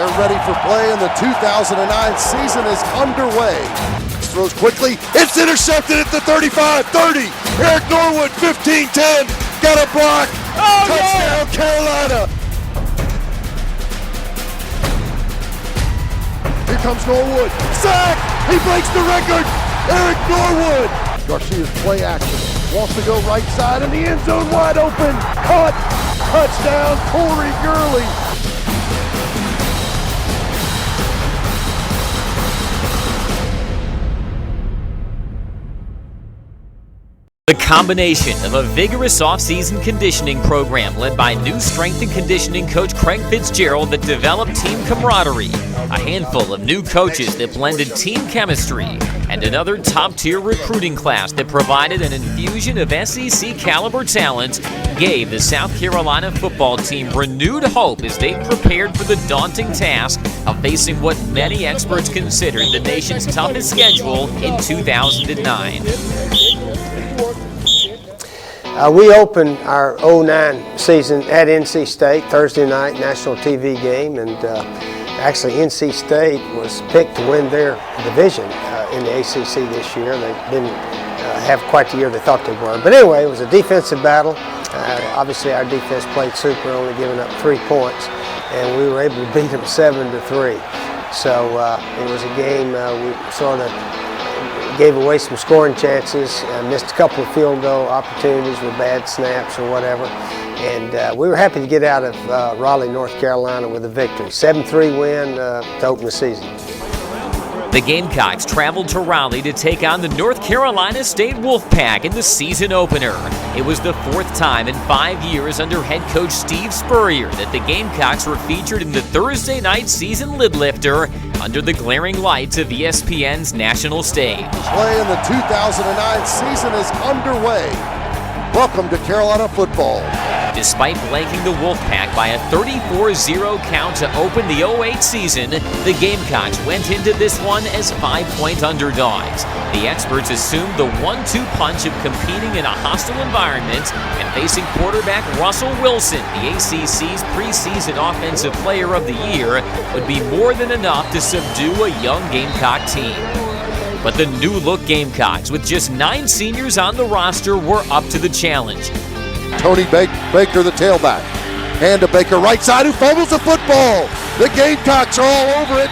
They're ready for play, and the 2009 season is underway. Throws quickly. It's intercepted at the 35, 30. Eric Norwood, 15-10. Got a block. Oh, touchdown, yeah. Carolina. Here comes Norwood. Sack. He breaks the record. Eric Norwood. Garcia's play action. Wants to go right side in the end zone, wide open. Caught. Touchdown, Corey Gurley. The combination of a vigorous off-season conditioning program led by new strength and conditioning coach Craig Fitzgerald that developed team camaraderie, a handful of new coaches that blended team chemistry, and another top-tier recruiting class that provided an infusion of SEC-caliber talent gave the South Carolina football team renewed hope as they prepared for the daunting task of facing what many experts considered the nation's toughest schedule in 2009. We opened our 09 season at NC State, Thursday night national TV game, and actually NC State was picked to win their division in the ACC this year. They didn't have quite the year they thought they were. But anyway, it was a defensive battle. Obviously our defense played super, only giving up 3 points, and we were able to beat them 7-3. So it was a game we sort of gave away some scoring chances, missed a couple of field goal opportunities with bad snaps or whatever. And we were happy to get out of Raleigh, North Carolina with a victory. 7-3 win to open the season. The Gamecocks traveled to Raleigh to take on the North Carolina State Wolfpack in the season opener. It was the 4th time in 5 years under head coach Steve Spurrier that the Gamecocks were featured in the Thursday night season lid lifter under the glaring lights of ESPN's national stage. Play in the 2009 season is underway. Welcome to Carolina football. Despite blanking the Wolfpack by a 34-0 count to open the 08 season, the Gamecocks went into this one as 5-point underdogs. The experts assumed the 1-2 punch of competing in a hostile environment and facing quarterback Russell Wilson, the ACC's preseason Offensive Player of the Year, would be more than enough to subdue a young Gamecock team. But the new-look Gamecocks, with just 9 seniors on the roster, were up to the challenge. Tony Baker, the tailback. Hand to Baker, right side, who fumbles the football. The Gamecocks are all over it.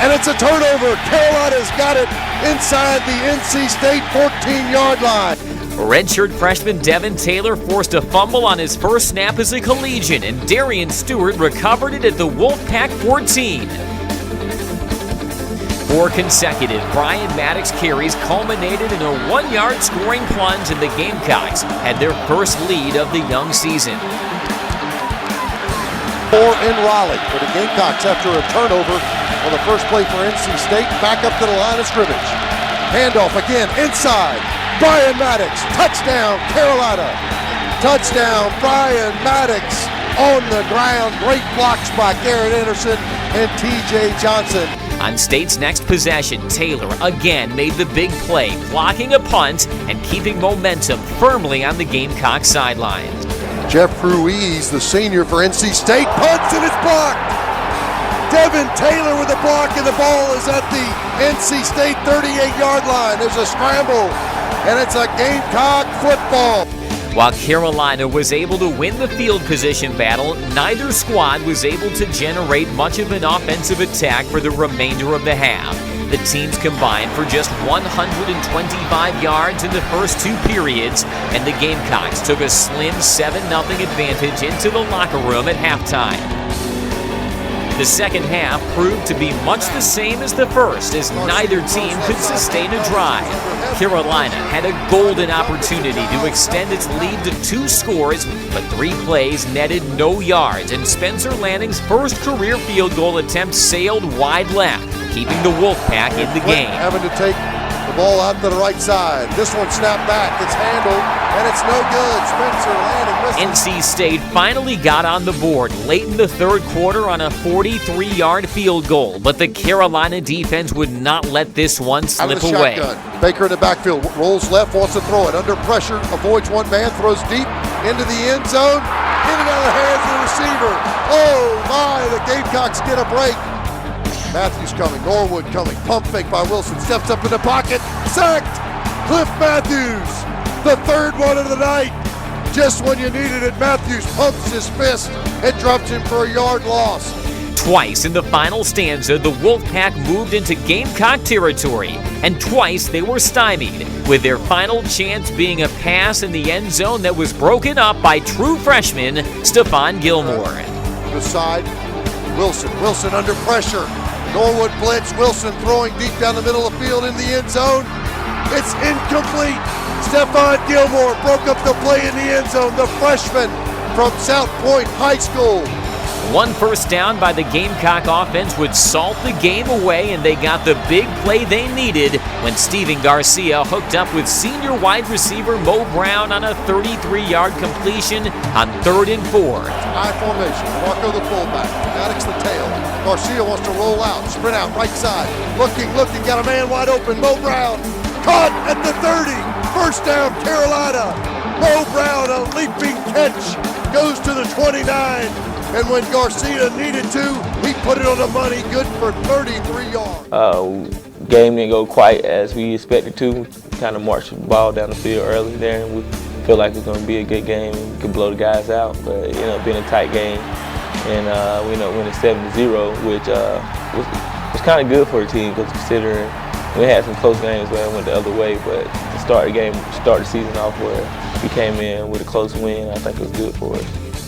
And it's a turnover. Carolina's got it inside the NC State 14-yard line. Redshirt freshman Devin Taylor forced a fumble on his first snap as a collegian, and Darian Stewart recovered it at the Wolfpack 14. 4 consecutive Brian Maddox carries culminated in a 1-yard scoring plunge, and the Gamecocks had their first lead of the young season. 4 in Raleigh for the Gamecocks after a turnover on the first play for NC State. Back up to the line of scrimmage. Handoff again inside. Brian Maddox, touchdown Carolina. Touchdown Brian Maddox on the ground. Great blocks by Garrett Anderson and TJ Johnson. On State's next possession, Taylor again made the big play, blocking a punt and keeping momentum firmly on the Gamecock sidelines. Jeff Ruiz, the senior for NC State, punts and it's blocked. Devin Taylor with a block, and the ball is at the NC State 38-yard line. There's a scramble, and it's a Gamecock football. While Carolina was able to win the field position battle, neither squad was able to generate much of an offensive attack for the remainder of the half. The teams combined for just 125 yards in the first 2 periods, and the Gamecocks took a slim 7-0 advantage into the locker room at halftime. The second half proved to be much the same as the first, as neither team could sustain a drive. Carolina had a golden opportunity to extend its lead to 2 scores, but 3 plays netted no yards, and Spencer Lanning's first career field goal attempt sailed wide left, keeping the Wolfpack in the game. Having to take the ball out to the right side. This one snapped back. It's handled, and it's no good. Spencer Lanning misses. NC State finally got on the board late in the 3rd quarter on a 43-yard field goal, but the Carolina defense would not let this one slip away. Baker in the backfield, rolls left, wants to throw it. Under pressure, avoids one man, throws deep into the end zone. Get it out of the hands of the receiver. Oh, my, the Gamecocks get a break. Matthews coming, Norwood coming, pump fake by Wilson, steps up in the pocket, sacked! Cliff Matthews, the third one of the night. Just when you needed it, Matthews pumps his fist and drops him for a yard loss. Twice in the final stanza, the Wolfpack moved into Gamecock territory, and twice they were stymied, with their final chance being a pass in the end zone that was broken up by true freshman Stephon Gilmore. The side, Wilson under pressure. Norwood blitz, Wilson throwing deep down the middle of the field in the end zone. It's incomplete. Stephon Gilmore broke up the play in the end zone, the freshman from South Point High School. One first down by the Gamecock offense would salt the game away, and they got the big play they needed when Steven Garcia hooked up with senior wide receiver Mo Brown on a 33-yard completion on 3rd and 4. High formation, Marco the fullback, Maddox the tail. Garcia wants to roll out, sprint out, right side. Looking, got a man wide open, Mo Brown. Caught at the 30, first down Carolina. Mo Brown, a leaping catch, goes to the 29. And when Garcia needed to, he put it on the money, good for 33 yards. Game didn't go quite as we expected to. We kind of marched the ball down the field early there, and we feel like it's going to be a good game and we could blow the guys out. But it ended up being a tight game, and we ended up winning 7-0, which was kind of good for the team because considering we had some close games where it went the other way. But to start the season off where we came in with a close win, I think it was good for us.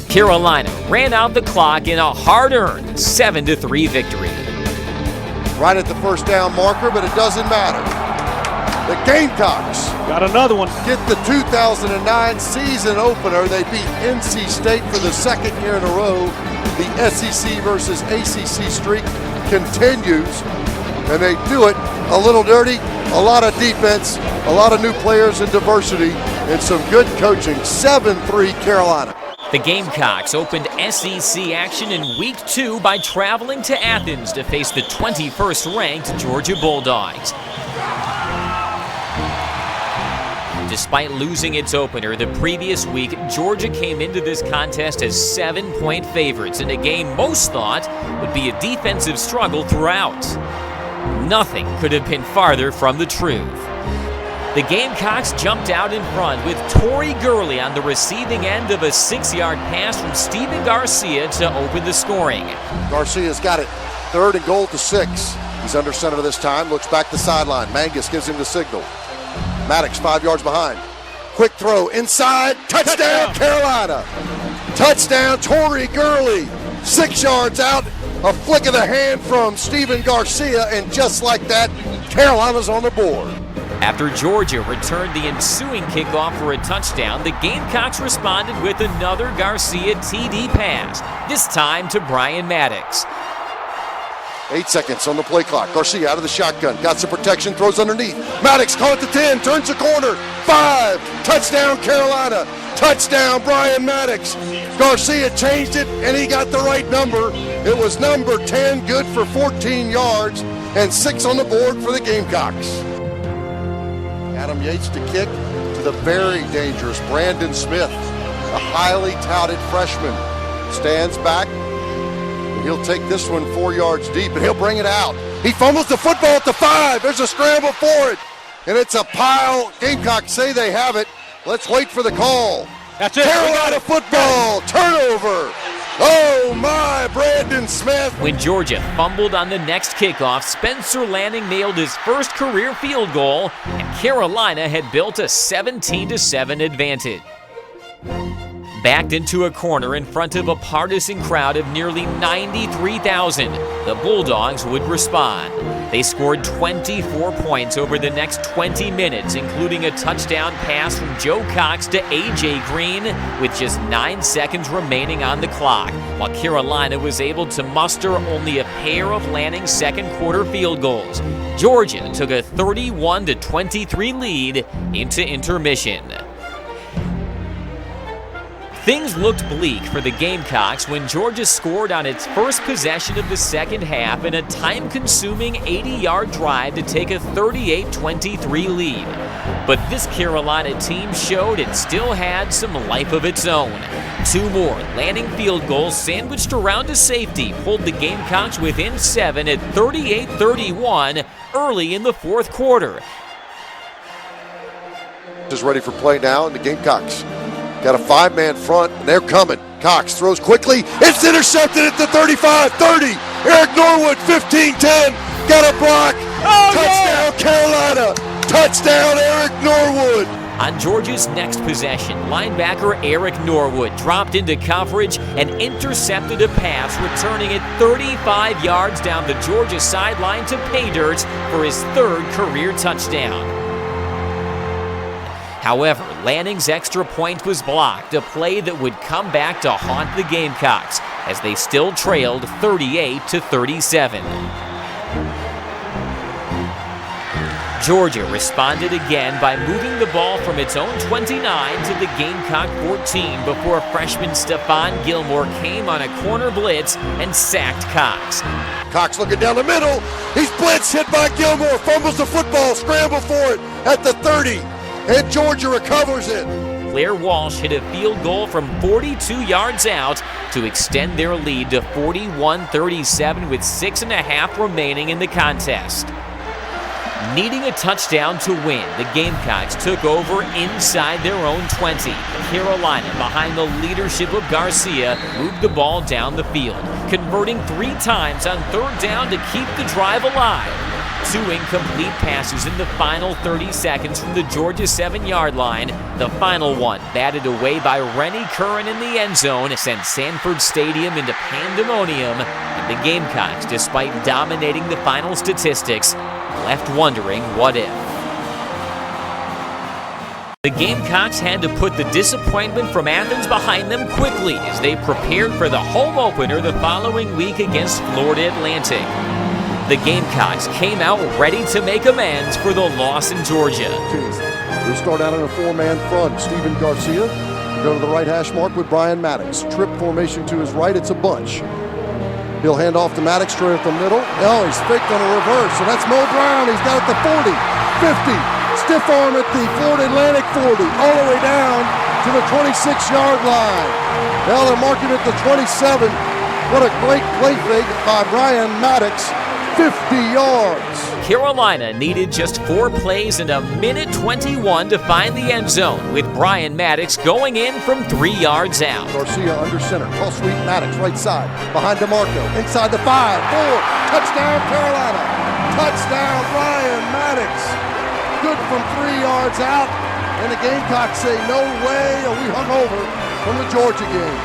Carolina ran out the clock in a hard-earned 7-3 victory. Right at the first down marker, but it doesn't matter. The Gamecocks got another one. Get the 2009 season opener. They beat NC State for the second year in a row. The SEC versus ACC streak continues, and they do it a little dirty, a lot of defense, a lot of new players and diversity, and some good coaching. 7-3 Carolina. The Gamecocks opened SEC action in Week 2 by traveling to Athens to face the 21st-ranked Georgia Bulldogs. Despite losing its opener the previous week, Georgia came into this contest as 7-point favorites in a game most thought would be a defensive struggle throughout. Nothing could have been farther from the truth. The Gamecocks jumped out in front with Tori Gurley on the receiving end of a 6-yard pass from Steven Garcia to open the scoring. Garcia's got it. 3rd and goal to 6. He's under center this time, looks back to sideline. Mangus gives him the signal. Maddox 5 yards behind. Quick throw inside. Touchdown Carolina. Touchdown Tori Gurley. 6 yards out. A flick of the hand from Steven Garcia, and just like that, Carolina's on the board. After Georgia returned the ensuing kickoff for a touchdown, the Gamecocks responded with another Garcia TD pass, this time to Brian Maddox. 8 seconds on the play clock. Garcia out of the shotgun, got some protection, throws underneath. Maddox caught the 10, turns the corner. 5, touchdown Carolina. Touchdown Brian Maddox. Garcia changed it, and he got the right number. It was number 10, good for 14 yards, and 6 on the board for the Gamecocks. Adam Yates to kick to the very dangerous Brandon Smith, a highly touted freshman. Stands back. He'll take this one 4 yards deep, and he'll bring it out. He fumbles the football at the 5. There's a scramble for it, and it's a pile. Gamecocks say they have it. Let's wait for the call. That's it. Carolina football, turnover. Oh my, Brandon Smith. When Georgia fumbled on the next kickoff, Spencer Lanning nailed his first career field goal, and Carolina had built a 17-7 advantage. Backed into a corner in front of a partisan crowd of nearly 93,000, the Bulldogs would respond. They scored 24 points over the next 20 minutes, including a touchdown pass from Joe Cox to A.J. Green with just 9 seconds remaining on the clock, while Carolina was able to muster only a pair of Lanning's second-quarter field goals. Georgia took a 31-23 lead into intermission. Things looked bleak for the Gamecocks when Georgia scored on its first possession of the second half in a time-consuming 80-yard drive to take a 38-23 lead. But this Carolina team showed it still had some life of its own. Two more Lanning field goals sandwiched around a safety pulled the Gamecocks within 7 at 38-31 early in the fourth quarter. Is ready for play now, and the Gamecocks got a 5-man front, and they're coming. Cox throws quickly. It's intercepted at the 35-30. Eric Norwood, 15-10. Got a block. Touchdown, Carolina. Touchdown, Eric Norwood. On Georgia's next possession, linebacker Eric Norwood dropped into coverage and intercepted a pass, returning it 35 yards down the Georgia sideline to pay dirt for his third career touchdown. However, Lanning's extra point was blocked, a play that would come back to haunt the Gamecocks as they still trailed 38-37. Georgia responded again by moving the ball from its own 29 to the Gamecock 14 before freshman Stephon Gilmore came on a corner blitz and sacked Cox. Cox looking down the middle. He's blitzed, hit by Gilmore, fumbles the football, scramble for it at the 30. And Georgia recovers it. Claire Walsh hit a field goal from 42 yards out to extend their lead to 41-37 with 6.5 remaining in the contest. Needing a touchdown to win, the Gamecocks took over inside their own 20. Carolina, behind the leadership of Garcia, moved the ball down the field, converting 3 times on third down to keep the drive alive. 2 incomplete passes in the final 30 seconds from the Georgia 7-yard line. The final one, batted away by Rennie Curran in the end zone, sent Sanford Stadium into pandemonium. And the Gamecocks, despite dominating the final statistics, left wondering what if. The Gamecocks had to put the disappointment from Athens behind them quickly as they prepared for the home opener the following week against Florida Atlantic. The Gamecocks came out ready to make amends for the loss in Georgia. We start out in a 4-man front. Steven Garcia go to the right hash mark with Brian Maddox. Trip formation to his right, it's a bunch. He'll hand off to Maddox straight up the middle. Oh, he's faked on a reverse, so that's Mo Brown. He's got it at the 40, 50, stiff arm at the Florida Atlantic 40, all the way down to the 26-yard line. Now they're marking it at the 27. What a great play fake by Brian Maddox. 50 yards. Carolina needed just 4 plays and a minute 21 to find the end zone, with Brian Maddox going in from 3 yards out. Garcia under center. Call sweep Maddox right side. Behind DeMarco. Inside the 5, 4. Touchdown Carolina. Touchdown Brian Maddox. Good from 3 yards out. And the Gamecocks say no way are we hung over from the Georgia game.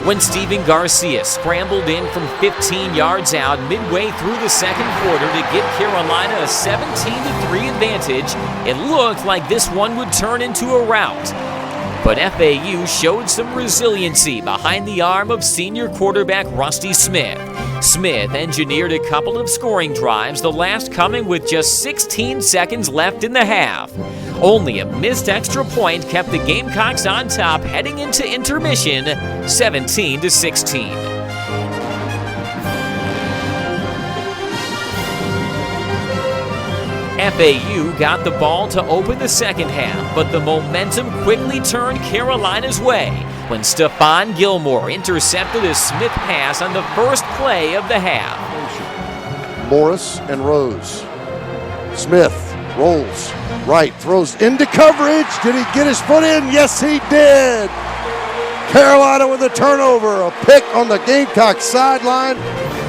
When Steven Garcia scrambled in from 15 yards out midway through the second quarter to give Carolina a 17-3 advantage, it looked like this one would turn into a rout. But FAU showed some resiliency behind the arm of senior quarterback Rusty Smith. Smith engineered a couple of scoring drives, the last coming with just 16 seconds left in the half. Only a missed extra point kept the Gamecocks on top heading into intermission, 17-16. FAU got the ball to open the second half, but the momentum quickly turned Carolina's way when Stephon Gilmore intercepted a Smith pass on the first play of the half. Morris and Rose. Smith rolls right, throws into coverage. Did he get his foot in? Yes, he did. Carolina with a turnover, a pick on the Gamecock sideline.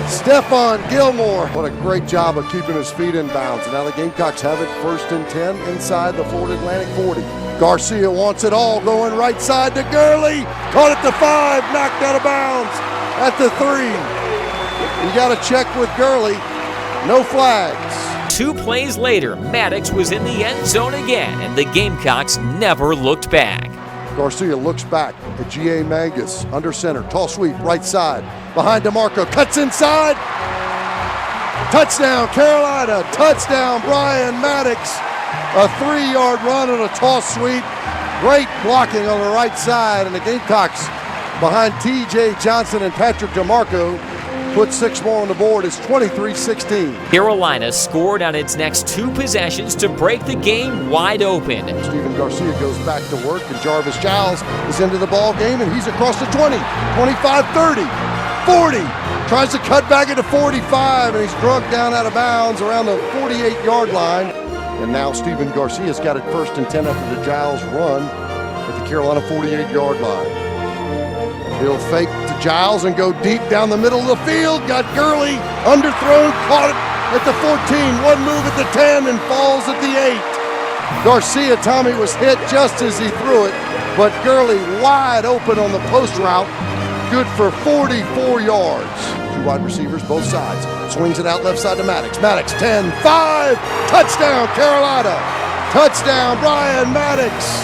Stephon Gilmore. What a great job of keeping his feet in bounds. And now the Gamecocks have it 1st and 10 inside the Florida Atlantic 40. Garcia wants it all, going right side to Gurley. Caught at the 5, knocked out of bounds at the 3. You got to check with Gurley. No flags. 2 plays later, Maddox was in the end zone again, and the Gamecocks never looked back. Garcia looks back at G.A. Mangus under center. Tall sweep, right side. Behind DeMarco, cuts inside. Touchdown, Carolina. Touchdown, Brian Maddox. A 3-yard run and a toss sweep. Great blocking on the right side. And the Gamecocks behind T.J. Johnson and Patrick DeMarco put 6 more on the board. It's 23-16. Carolina scored on its next 2 possessions to break the game wide open. Steven Garcia goes back to work, and Jarvis Giles is into the ball game, and he's across the 20, 25, 30, 40. Tries to cut back into 45, and he's drugged down out of bounds around the 48-yard line. And now Steven Garcia's got it 1st and 10 after the Giles run at the Carolina 48-yard line. He'll fake to Giles and go deep down the middle of the field. Got Gurley underthrown, caught it at the 14. One move at the 10 and falls at the 8. Garcia, Tommy, was hit just as he threw it, but Gurley wide open on the post route. Good for 44 yards. 2 wide receivers, both sides. Swings it out left side to Maddox. Maddox, 10, 5. Touchdown, Carolina. Touchdown, Brian Maddox.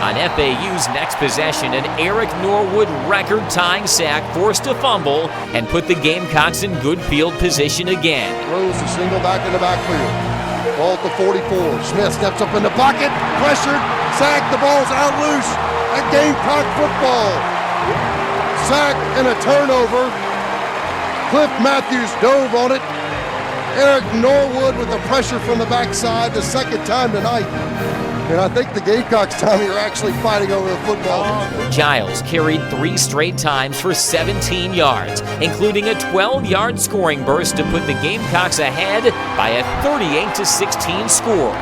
On FAU's next possession, an Eric Norwood record-tying sack forced a fumble and put the Gamecocks in good field position again. Throws a single back in the backfield. Ball at the 44. Smith steps up in the pocket, pressured, sacked, the ball's out loose. At Gamecock football. Sack and a turnover. Cliff Matthews dove on it. Eric Norwood with the pressure from the backside the 2nd time tonight. And I think the Gamecocks, Tommy, are actually fighting over the football. Giles carried 3 straight times for 17 yards, including a 12-yard scoring burst to put the Gamecocks ahead by a 38-16 score,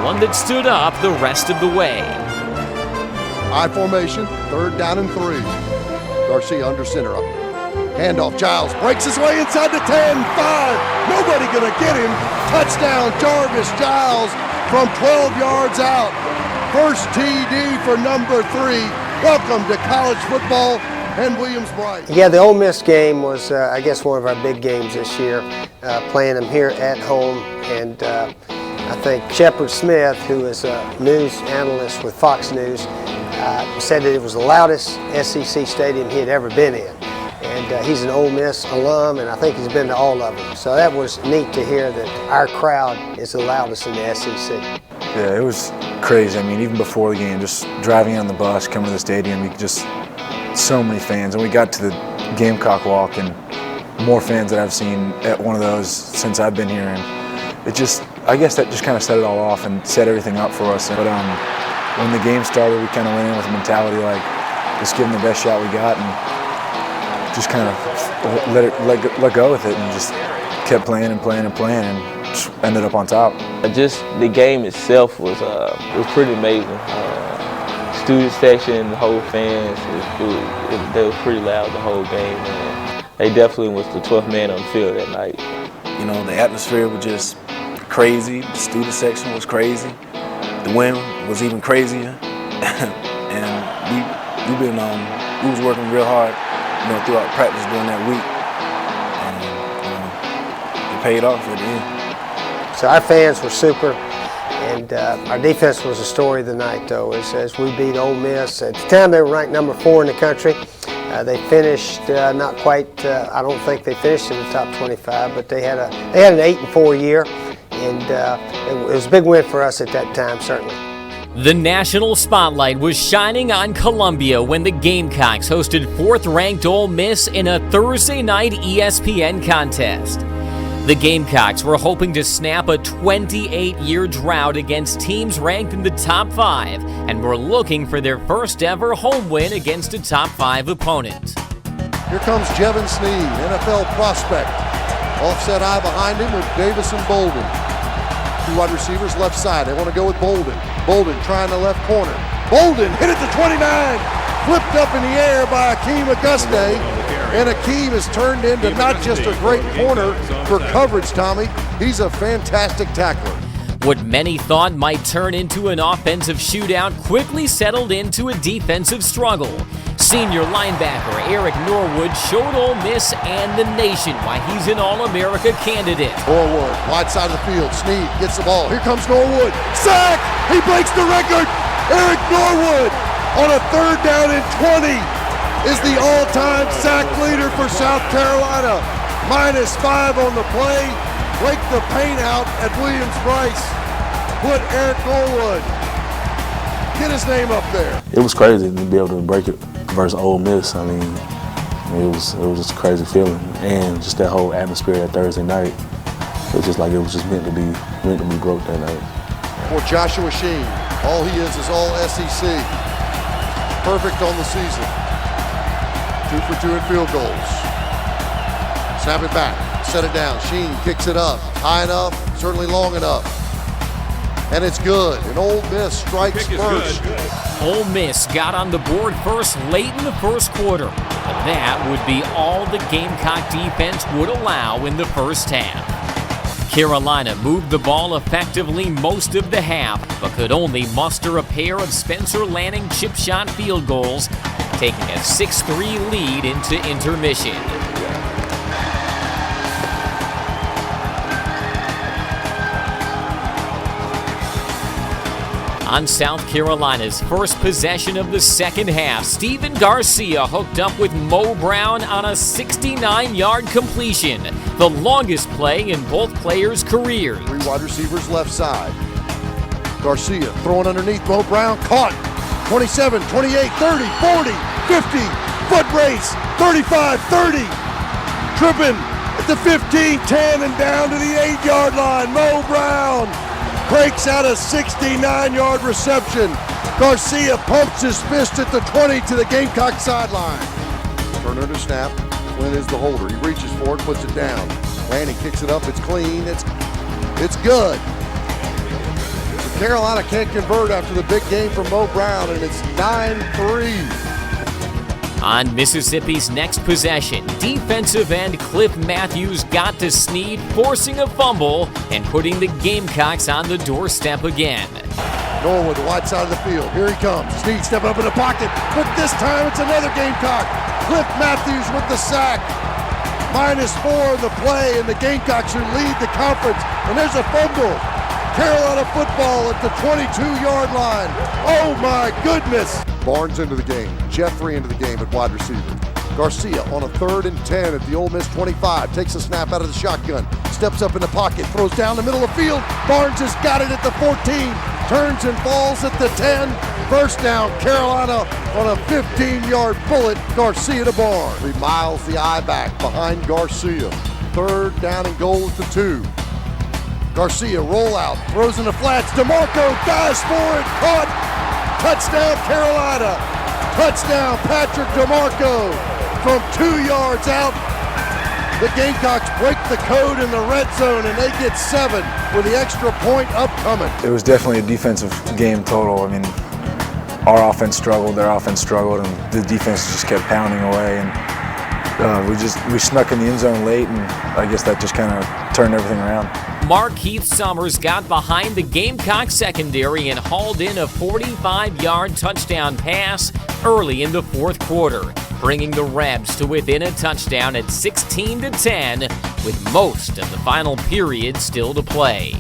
one that stood up the rest of the way. I formation, 3rd down and 3. Garcia under center up. Handoff, Giles breaks his way inside the 10, 5. Nobody gonna get him. Touchdown, Jarvis Giles from 12 yards out. First TD for number 3. Welcome to college football and Williams-Brice. Yeah, the Ole Miss game was, I guess, one of our big games this year, playing them here at home. And I think Shepard Smith, who is a news analyst with Fox News, said that it was the loudest SEC stadium he had ever been in. And he's an Ole Miss alum, and I think he's been to all of them. So that was neat to hear that our crowd is the loudest in the SEC. Yeah, it was crazy. I mean, even before the game, just driving on the bus, coming to the stadium, you could just, so many fans. And we got to the Gamecock Walk, and more fans that I've seen at one of those since I've been here. And it just, I guess that just kind of set it all off and set everything up for us. But when the game started, we kind of went in with a mentality like, just give them the best shot we got, and just kind of let go with it, and just kept playing and playing and playing, and just ended up on top. Just the game itself was pretty amazing. Student section, the whole fans, they were pretty loud the whole game. And they definitely was the 12th man on the field that night. You know, the atmosphere was just crazy. The student section was crazy. The wind was even crazier. And we was working real hard, throughout practice during that week, and it paid off at the end. So our fans were super, and our defense was the story of the night, though, as we beat Ole Miss. At the time, they were ranked number 4 in the country. They finished not quite. I don't think they finished in the top 25, but they had an 8-4 year, and it was a big win for us at that time, certainly. The national spotlight was shining on Columbia when the Gamecocks hosted 4th-ranked Ole Miss in a Thursday night ESPN contest. The Gamecocks were hoping to snap a 28-year drought against teams ranked in the top 5 and were looking for their first ever home win against a top 5 opponent. Here comes Jevin Sneed, NFL prospect. Offset eye behind him with Davis and Bolden. 2 wide receivers left side. They want to go with Bolden. Bolden trying the left corner. Bolden hit it to 29. Flipped up in the air by Akeem Auguste. And Akeem has turned into not just a great corner for coverage, Tommy. He's a fantastic tackler. What many thought might turn into an offensive shootout quickly settled into a defensive struggle. Senior linebacker Eric Norwood showed Ole Miss and the nation why he's an All-America candidate. Norwood, wide side of the field. Sneed gets the ball. Here comes Norwood. Sack! He breaks the record! Eric Norwood on a 3rd down and 20 is the all-time sack leader for South Carolina. -5 on the play. Break the paint out at Williams-Brice. Put Eric Norwood. Get his name up there. It was crazy to be able to break it versus Ole Miss. I mean, It was just a crazy feeling, and just that whole atmosphere that Thursday night. It was just like it was just meant to be broke that night. For Joshua Sheen, all he is all SEC. Perfect on the season. 2 for 2 in field goals. Snap it back, set it down. Sheen kicks it up, high enough, certainly long enough. And it's good. And Ole Miss strikes first. Ole Miss got on the board first late in the first quarter. But that would be all the Gamecock defense would allow in the first half. Carolina moved the ball effectively most of the half, but could only muster a pair of Spencer Lanning chip shot field goals, taking a 6-3 lead into intermission. On South Carolina's first possession of the second half, Steven Garcia hooked up with Mo Brown on a 69-yard completion, the longest play in both players' careers. 3 wide receivers left side. Garcia throwing underneath. Mo Brown caught. 27, 28, 30, 40, 50. Foot race. 35, 30. Tripping at the 15, 10, and down to the 8-yard line. Mo Brown breaks out a 69-yard reception. Garcia pumps his fist at the 20 to the Gamecock sideline. Turner to snap. Flynn is the holder. He reaches for it, puts it down. Lanning kicks it up. It's clean. It's good. So Carolina can't convert after the big game from Mo Brown, and it's 9-3. On Mississippi's next possession, defensive end Cliff Matthews got to Snead, forcing a fumble and putting the Gamecocks on the doorstep again. Norwood, the wide side of the field. Here he comes. Snead stepping up in the pocket, but this time it's another Gamecock. Cliff Matthews with the sack. -4 in the play, and the Gamecocks who lead the conference. And there's a fumble. Carolina football at the 22-yard line. Oh my goodness. Barnes into the game. Jeffrey into the game at wide receiver. Garcia on a 3rd and 10 at the Ole Miss 25. Takes a snap out of the shotgun. Steps up in the pocket. Throws down the middle of the field. Barnes has got it at the 14. Turns and falls at the 10. First down, Carolina on a 15-yard bullet. Garcia to Barnes. He miles the eye back behind Garcia. 3rd down and goal at the 2. Garcia rollout. Throws in the flats. DeMarco dives for it. Caught. Touchdown, Carolina. Touchdown, Patrick DeMarco from 2 yards out. The Gamecocks break the code in the red zone, and they get 7 with the extra point upcoming. It was definitely a defensive game total. I mean, our offense struggled, their offense struggled, and the defense just kept pounding away. And we snuck in the end zone late, and I guess that just kind of turned everything around. Markeith Summers got behind the Gamecock secondary and hauled in a 45-yard touchdown pass early in the fourth quarter, bringing the Rebs to within a touchdown at 16-10, with most of the final period still to play.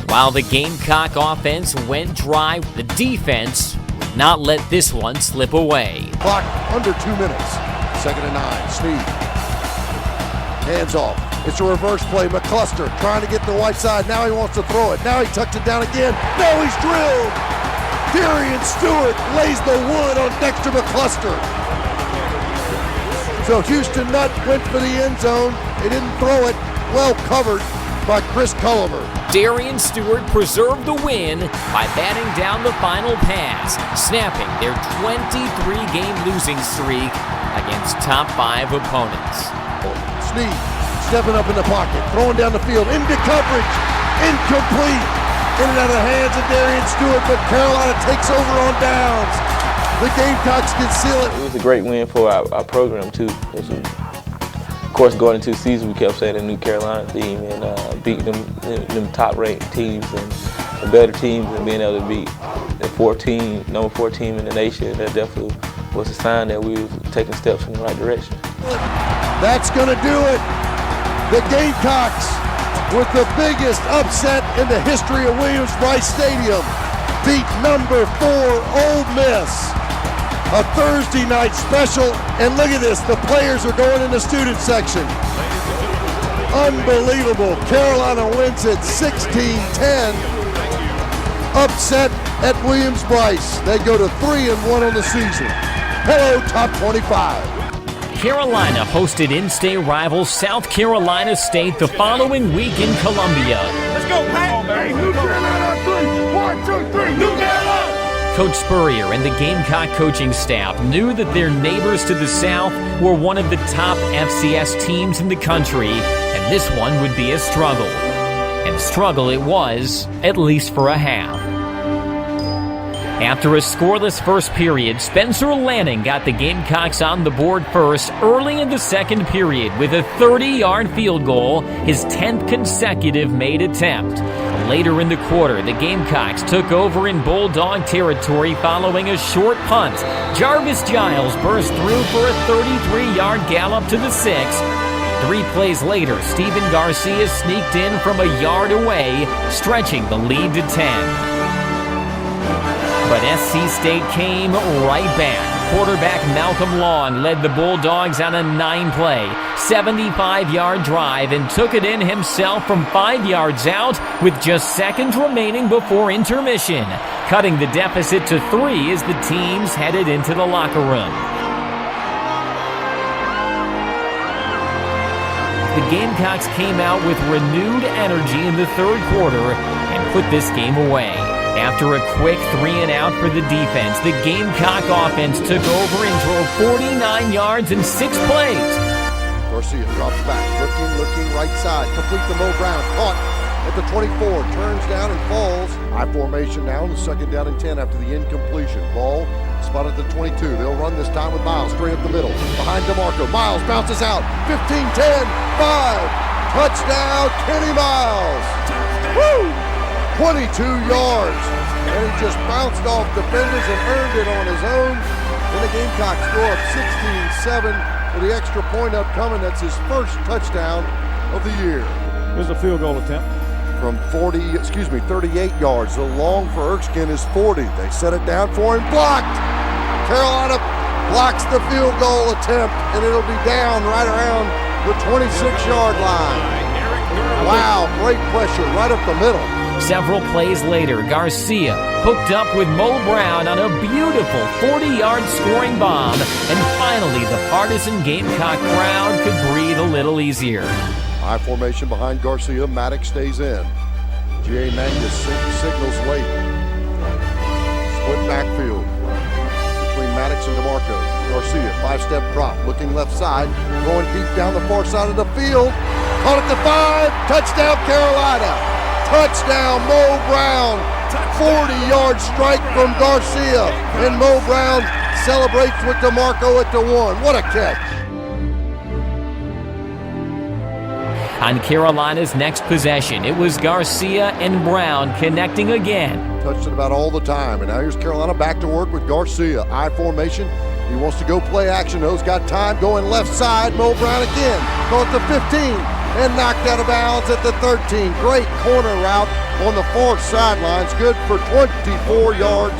While the Gamecock offense went dry, the defense would not let this one slip away. Clock under 2 minutes. 2nd and 9. Snead. Hands off. It's a reverse play. McCluster trying to get to the white side. Now he wants to throw it. Now he tucks it down again. Now he's drilled. Darian Stewart lays the wood on Dexter McCluster. So Houston Nutt went for the end zone. They didn't throw it. Well covered by Chris Culliver. Darian Stewart preserved the win by batting down the final pass, snapping their 23-game losing streak against top 5 opponents. Snead stepping up in the pocket, throwing down the field, into coverage, incomplete. In and out of the hands of Darian Stewart, but Carolina takes over on downs. The Gamecocks can seal it. It was a great win for our program, too. Of course, going into the season, we kept saying a new Carolina team and beating them top-ranked teams and the better teams, and being able to beat the number 4 team in the nation. That definitely was a sign that we were taking steps in the right direction. That's going to do it. The Gamecocks, with the biggest upset in the history of Williams-Brice Stadium, beat number 4 Ole Miss. A Thursday night special, and look at this, the players are going in the student section. Unbelievable. Carolina wins it 16-10. Upset at Williams-Brice. They go to 3-1 on the season. Hello, Top 25. Carolina hosted in-state rival South Carolina State the following week in Columbia. Let's go, Pat! Hey, New Carolina 3! 1, 2, 3, New Carolina! Coach Spurrier and the Gamecock coaching staff knew that their neighbors to the south were one of the top FCS teams in the country, and this one would be a struggle. And struggle it was, at least for a half. After a scoreless first period, Spencer Lanning got the Gamecocks on the board first early in the second period with a 30-yard field goal, his 10th consecutive made attempt. Later in the quarter, the Gamecocks took over in Bulldog territory following a short punt. Jarvis Giles burst through for a 33-yard gallop to the 6. 3 plays later, Steven Garcia sneaked in from a yard away, stretching the lead to 10. But SC State came right back. Quarterback Malcolm Long led the Bulldogs on a 9-play, 75-yard drive and took it in himself from 5 yards out with just seconds remaining before intermission, cutting the deficit to 3 as the teams headed into the locker room. The Gamecocks came out with renewed energy in the third quarter and put this game away. After a quick 3-and-out for the defense, the Gamecock offense took over and drove 49 yards in 6 plays. Garcia drops back, looking right side, complete to Mo Brown, caught at the 24, turns down and falls. High formation now in the second down and 10 after the incompletion. Ball spotted at the 22. They'll run this time with Miles straight up the middle. Behind DeMarco. Miles bounces out. 15, 10, 5. Touchdown, Kenny Miles. Woo! 22 yards. And he just bounced off defenders and earned it on his own. And the Gamecocks go up 16-7 with the extra point upcoming. That's his first touchdown of the year. Here's a field goal attempt. From 38 yards. The long for Erskine is 40. They set it down for him. Blocked. Carolina blocks the field goal attempt, and it'll be down right around the 26-yard line. Wow, great pressure right up the middle. Several plays later, Garcia hooked up with Mo Brown on a beautiful 40-yard scoring bomb, and finally the partisan Gamecock crowd could breathe a little easier. High formation behind Garcia. Maddox stays in. G.A. Mangus signals late. Split backfield between Maddox and DeMarco. Garcia, 5-step drop, looking left side, going deep down the far side of the field. Caught at the 5. Touchdown, Carolina. Touchdown, Mo Brown. 40-yard strike from Garcia. And Mo Brown celebrates with DeMarco at the 1. What a catch. On Carolina's next possession, it was Garcia and Brown connecting again. Touched it about all the time. And now here's Carolina back to work with Garcia. I formation. He wants to go play action. Though he's got time going left side. Mo Brown again. Caught the 15. And knocked out of bounds at the 13. Great corner route on the far sidelines. Good for 24 yards.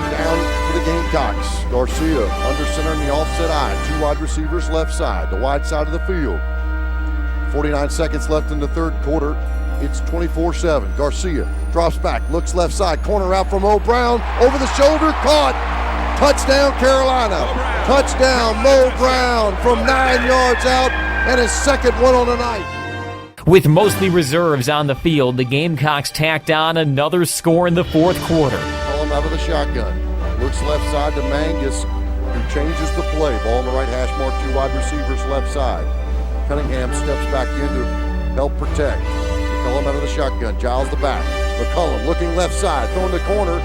Down to the Gamecocks. Garcia under center in the offset eye. 2 wide receivers left side. The wide side of the field. 49 seconds left in the third quarter. It's 24-7. Garcia drops back. Looks left side. Corner route from Mo Brown. Over the shoulder. Caught. Touchdown, Carolina. Touchdown, Mo Brown from 9 yards out. And his second one on the night. With mostly reserves on the field, the Gamecocks tacked on another score in the fourth quarter. Call him out of the shotgun. Looks left side to Mangus, who changes the play. Ball on the right hash mark, 2 wide receivers left side. Cunningham steps back in to help protect. McCullum out of the shotgun. Giles the back. McCullum looking left side, throwing the corner.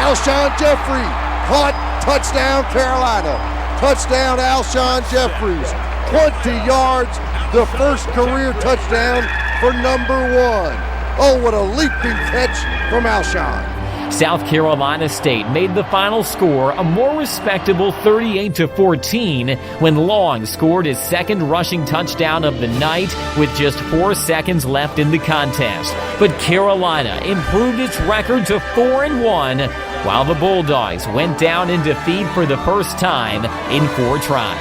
Alshon Jeffrey caught. Touchdown, Carolina. Touchdown, Alshon Jeffries. 20 yards, the first career touchdown for number 1. Oh, what a leaping catch from Alshon. South Carolina State made the final score a more respectable 38-14 when Long scored his second rushing touchdown of the night with just 4 seconds left in the contest. But Carolina improved its record to 4-1, while the Bulldogs went down in defeat for the first time in 4 tries.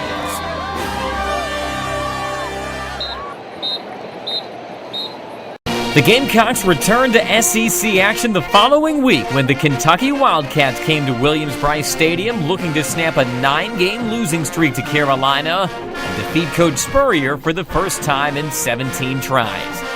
The Gamecocks returned to SEC action the following week when the Kentucky Wildcats came to Williams-Brice Stadium looking to snap a 9-game losing streak to Carolina and defeat Coach Spurrier for the first time in 17 tries.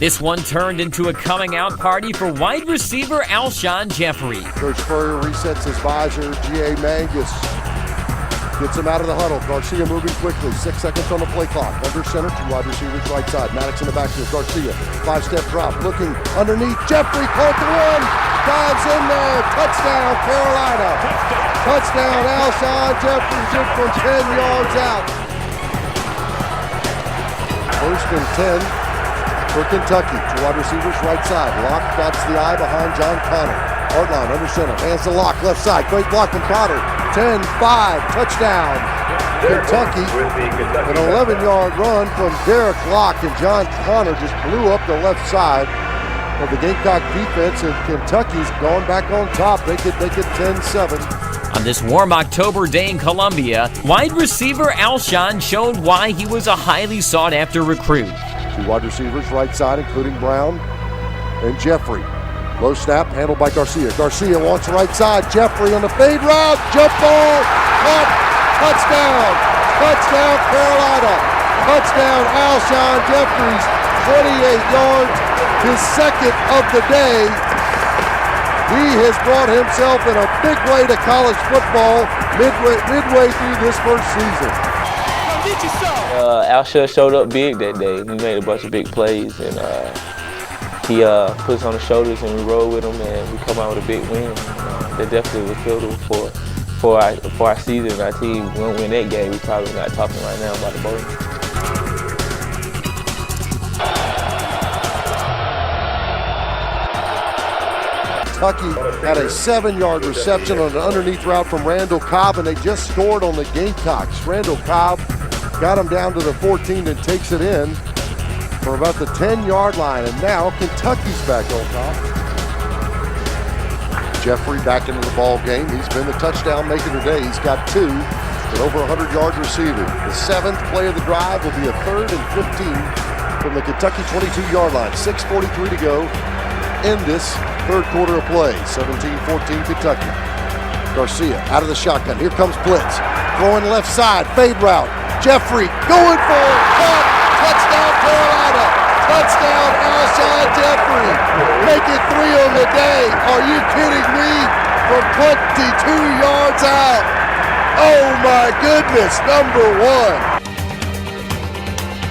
This one turned into a coming-out party for wide receiver Alshon Jeffrey. Coach Spurrier resets his visor. G.A. Mangus gets him out of the huddle. Garcia moving quickly. 6 seconds on the play clock. Under center, 2 wide receivers right side. Maddox in the backfield. Garcia, 5-step drop. Looking underneath. Jeffrey caught the one. Dives in there. Touchdown, Carolina. Touchdown, Alshon Jeffrey. Just from 10 yards out. First and 10. For Kentucky, 2 wide receivers right side. Locke dots the eye behind John Connor. Hardline under center. Hands to Locke left side. Great block from Connor. 10-5. Touchdown. Kentucky. An 11-yard run from Derek Locke, and John Connor just blew up the left side of the Gamecock defense, and Kentucky's gone back on top. They get 10-7. On this warm October day in Columbia, wide receiver Alshon showed why he was a highly sought-after recruit. 2 wide receivers right side, including Brown and Jeffrey. Low snap, handled by Garcia. Garcia wants right side. Jeffrey on the fade route. Jump ball. Caught. Touchdown. Touchdown, Carolina. Touchdown, Alshon Jeffries. 28 yards. His second of the day. He has brought himself in a big way to college football midway through this first season. Alshon showed up big that day. We made a bunch of big plays, and he put us on the shoulders, and we rolled with him, and we come out with a big win. That definitely was pivotal for our season. Our team won't win that game. We're probably not talking right now about the bowl. Kentucky had a 7-yard reception on an underneath route from Randall Cobb, and they just scored on the Gamecocks. Randall Cobb got him down to the 14 and takes it in for about the 10-yard line, and now Kentucky's back on top. Jeffrey back into the ball game. He's been the touchdown maker today. He's got 2 with over 100 yards receiving. The 7th play of the drive will be a 3rd and 15 from the Kentucky 22-yard line. 6:43 to go in this third quarter of play. 17-14 Kentucky. Garcia out of the shotgun. Here comes blitz. Throwing left side. Fade route. Jeffrey going for it. Caught. Touchdown, Carolina. Touchdown, Alshon Jeffrey. Make it 3 on the day. Are you kidding me? From 22 yards out. Oh my goodness, number 1.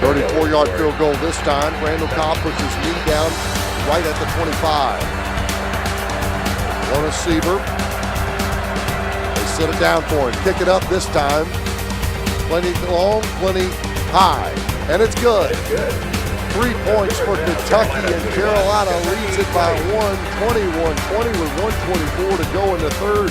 34-yard field goal this time. Randall Cobb puts his knee down right at the 25. Jonas Sieber. They sit it down for him. Kick it up this time. Plenty long, plenty high. And it's good. 3 points for Kentucky, and Carolina leads it by 1, 21-20 with 1:24 to go in the third.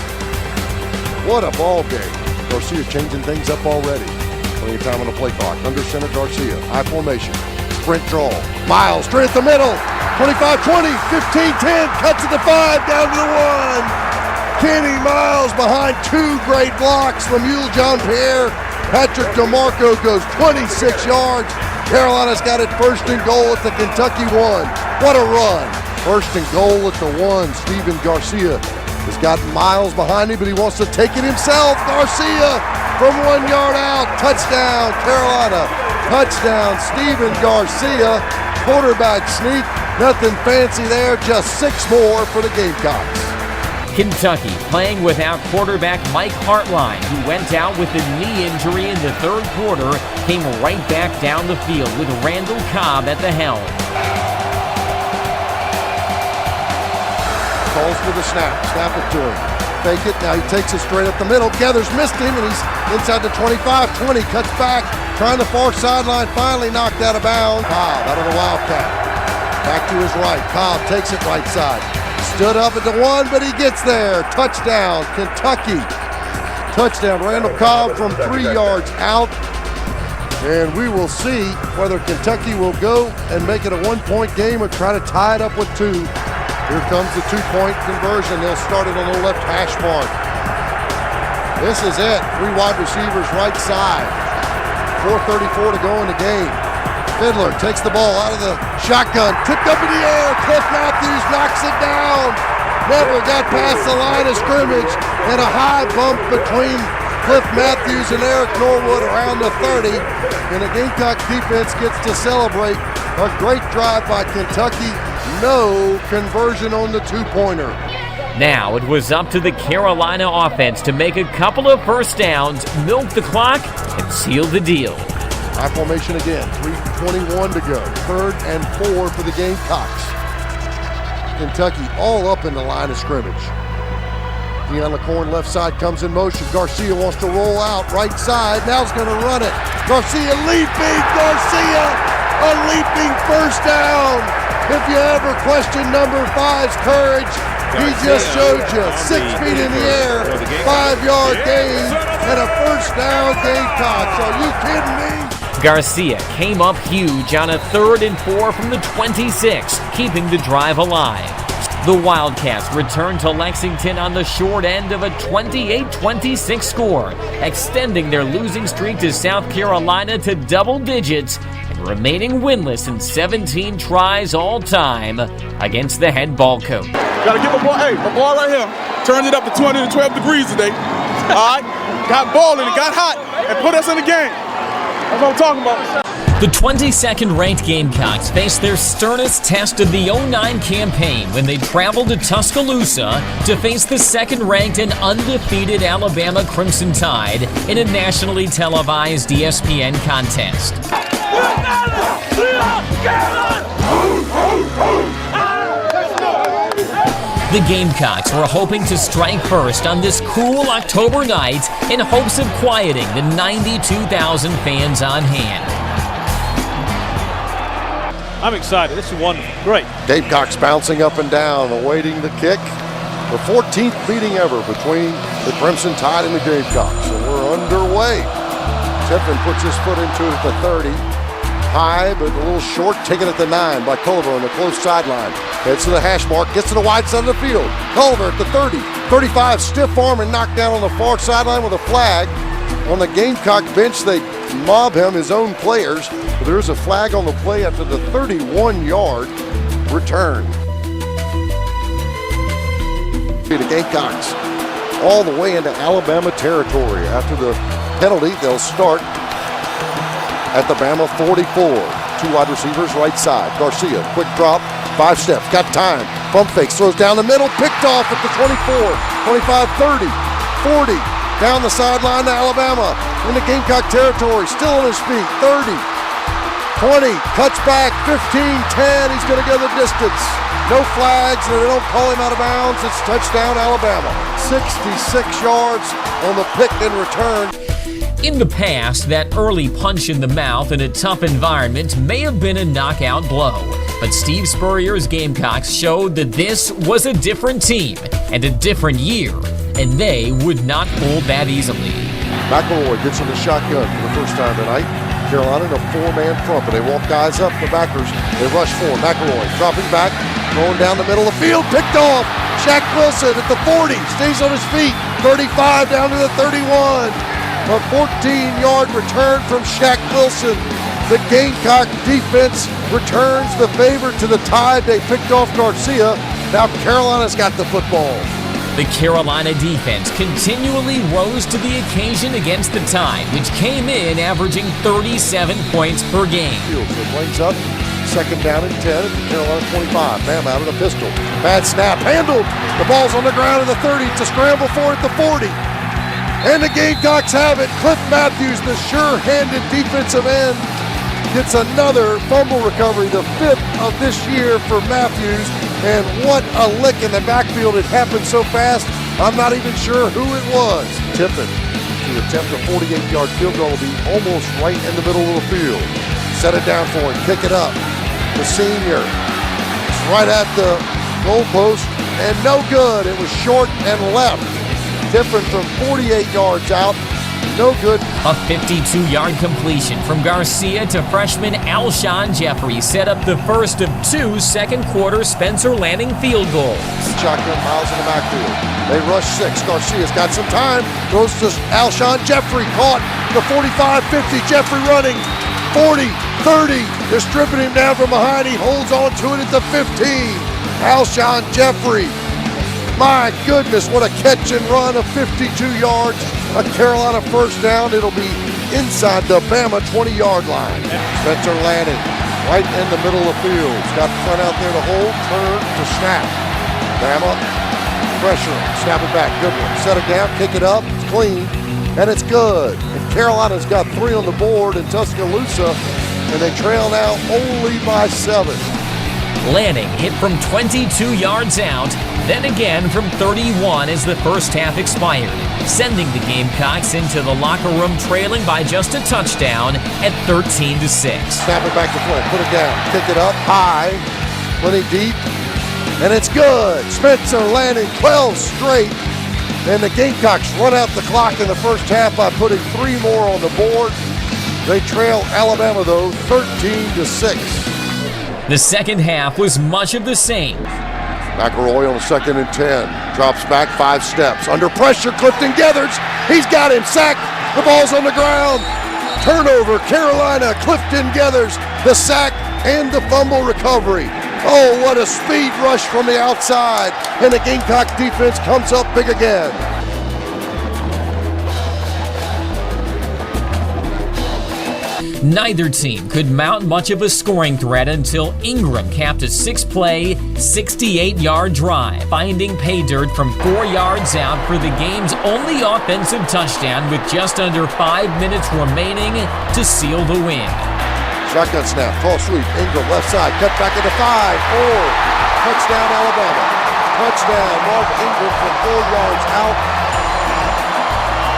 What a ball game. Garcia changing things up already. Plenty of time on the play clock. Under center, Garcia. High formation. Sprint draw. Miles straight at the middle. 25-20, 15-10, cuts to the 5, down to the 1. Kenny Miles behind 2 great blocks from Yul Jean-Pierre. Patrick DeMarco goes 26 yards. Carolina's got it 1st and goal at the Kentucky 1. What a run. 1st and goal at the 1. Steven Garcia has got Miles behind him, but he wants to take it himself. Garcia from 1 yard out. Touchdown, Carolina. Touchdown, Steven Garcia. Quarterback sneak. Nothing fancy there, just 6 more for the Gamecocks. Kentucky playing without quarterback Mike Hartline, who went out with a knee injury in the third quarter, came right back down the field with Randall Cobb at the helm. Calls for the snap. Snap it to him. Fake it. Now he takes it straight up the middle. Gathers missed him, and he's inside the 25, 20. Cuts back. Trying the far sideline. Finally knocked out of bounds. Cobb out of the Wildcat. Back to his right. Cobb takes it right side. Stood up at the 1, but he gets there. Touchdown, Kentucky. Touchdown, Randall Cobb from 3 yards out. And we will see whether Kentucky will go and make it a one-point game or try to tie it up with 2. Here comes the 2-point conversion. They'll start it on the left hash mark. This is it. 3 wide receivers right side. 4:34 to go in the game. Fiddler takes the ball out of the shotgun. Tipped up in the air. Cliff Matthews knocks it down. Never got past the line of scrimmage. And a high bump between Cliff Matthews and Eric Norwood around the 30. And the Gamecock defense gets to celebrate a great drive by Kentucky. No conversion on the 2-pointer. Now it was up to the Carolina offense to make a couple of first downs, milk the clock, and seal the deal. High formation again, 3:21 to go. 3rd and 4 for the Gamecocks. Kentucky all up in the line of scrimmage. Deion LaCorn left side comes in motion. Garcia wants to roll out right side. Now he's going to run it. Garcia leaping. Garcia, a leaping first down. If you ever question number 5's courage, he just showed you 6 feet in the air, 5-yard gain, and a first down Gamecocks. Are you kidding me? Garcia came up huge on a 3rd and 4 from the 26, keeping the drive alive. The Wildcats returned to Lexington on the short end of a 28-26 score, extending their losing streak to South Carolina to double digits and remaining winless in 17 tries all time against the head ball coach. Gotta get my ball right here. Turned it up to 212 degrees today. All right? Got ball and it got hot and put us in the game. That's what I'm talking about. The 22nd ranked Gamecocks faced their sternest test of the 09 campaign when they traveled to Tuscaloosa to face the 2nd ranked and undefeated Alabama Crimson Tide in a nationally televised ESPN contest. The Gamecocks were hoping to strike first on this cool October night in hopes of quieting the 92,000 fans on hand. I'm excited. This is wonderful. Great. Gamecocks bouncing up and down, awaiting the kick. The 14th meeting ever between the Crimson Tide and the Gamecocks. And we're underway. Tiffin puts his foot into it at the 30. High, but a little short, taken at the 9 by Culliver on the close sideline. Heads to the hash mark, gets to the wide side of the field. Culliver at the 30. 35, stiff arm and knocked down on the far sideline with a flag. On the Gamecock bench, they mob him, his own players. But there is a flag on the play after the 31-yard return. The Gamecocks all the way into Alabama territory. After the penalty, they'll start at the Bama 44. 2 wide receivers right side. Garcia, quick drop, 5 steps, got time. Pump fakes, throws down the middle, picked off at the 24, 25, 30, 40. Down the sideline to Alabama. In the Gamecock territory, still on his feet, 30. 20, cuts back, 15, 10, he's gonna go the distance. No flags, and they don't call him out of bounds. It's touchdown Alabama. 66 yards on the pick and return. In the past, that early punch in the mouth in a tough environment may have been a knockout blow. But Steve Spurrier's Gamecocks showed that this was a different team and a different year, and they would not fold that easily. McElroy gets in the shotgun for the first time tonight. Carolina in a 4-man front, but they walk guys up, the backers. They rush forward. McElroy dropping back, throwing down the middle of the field, picked off. Shaq Wilson at the 40, stays on his feet. 35 down to the 31. A 14-yard return from Shaq Wilson. The Gamecock defense returns the favor to the Tide. They picked off Garcia. Now Carolina's got the football. The Carolina defense continually rose to the occasion against the Tide, which came in averaging 37 points per game. Fields lanes up, 2nd down and 10 at the Carolina 25. Bam out of the pistol. Bad snap, handled. The ball's on the ground at the 30. It's a scramble for it at the 40. And the Gamecocks have it. Cliff Matthews, the sure-handed defensive end, gets another fumble recovery, the 5th of this year for Matthews. And what a lick in the backfield. It happened so fast, I'm not even sure who it was. Tippin to attempt a 48-yard field goal will be almost right in the middle of the field. Set it down for him, kick it up. The senior, it's right at the goalpost, and no good. It was short and left. Tippin from 48 yards out, no good. A 52-yard completion from Garcia to freshman Alshon Jeffrey set up the first of 2 second-quarter Spencer Lanning field goals. Shotgun, Miles in the backfield. They rush 6. Garcia's got some time. Goes to Alshon Jeffrey. Caught the 45-50. Jeffrey running. 40, 30. They're stripping him down from behind. He holds on to it at the 15. Alshon Jeffrey. My goodness, what a catch and run of 52 yards. A Carolina first down. It'll be inside the Bama 20-yard line. Spencer Lanning right in the middle of the field. He's got the front out there to hold, turn to snap. Bama pressure, snap it back, good one. Set it down, kick it up, it's clean, and it's good. And Carolina's got 3 on the board in Tuscaloosa, and they trail now only by 7. Lanning hit from 22 yards out, then again from 31 as the first half expired, sending the Gamecocks into the locker room trailing by just a touchdown at 13-6. Snap it back to front, put it down, kick it up, high, plenty deep, and it's good. Spencer Lanning, 12 straight, and the Gamecocks run out the clock in the first half by putting 3 more on the board. They trail Alabama, though, 13-6. The second half was much of the same. McElroy on the 2nd and 10. Drops back 5 steps. Under pressure, Clifton Geathers. He's got him sacked. The ball's on the ground. Turnover, Carolina. Clifton Geathers, the sack and the fumble recovery. Oh, what a speed rush from the outside. And the Gamecock defense comes up big again. Neither team could mount much of a scoring threat until Ingram capped a 6-play, 68-yard drive, finding pay dirt from 4 yards out for the game's only offensive touchdown with just under 5 minutes remaining to seal the win. Shotgun snap, false sweep, Ingram left side, cut back into 5, 4, touchdown Alabama. Touchdown, Mark Ingram from 4 yards out.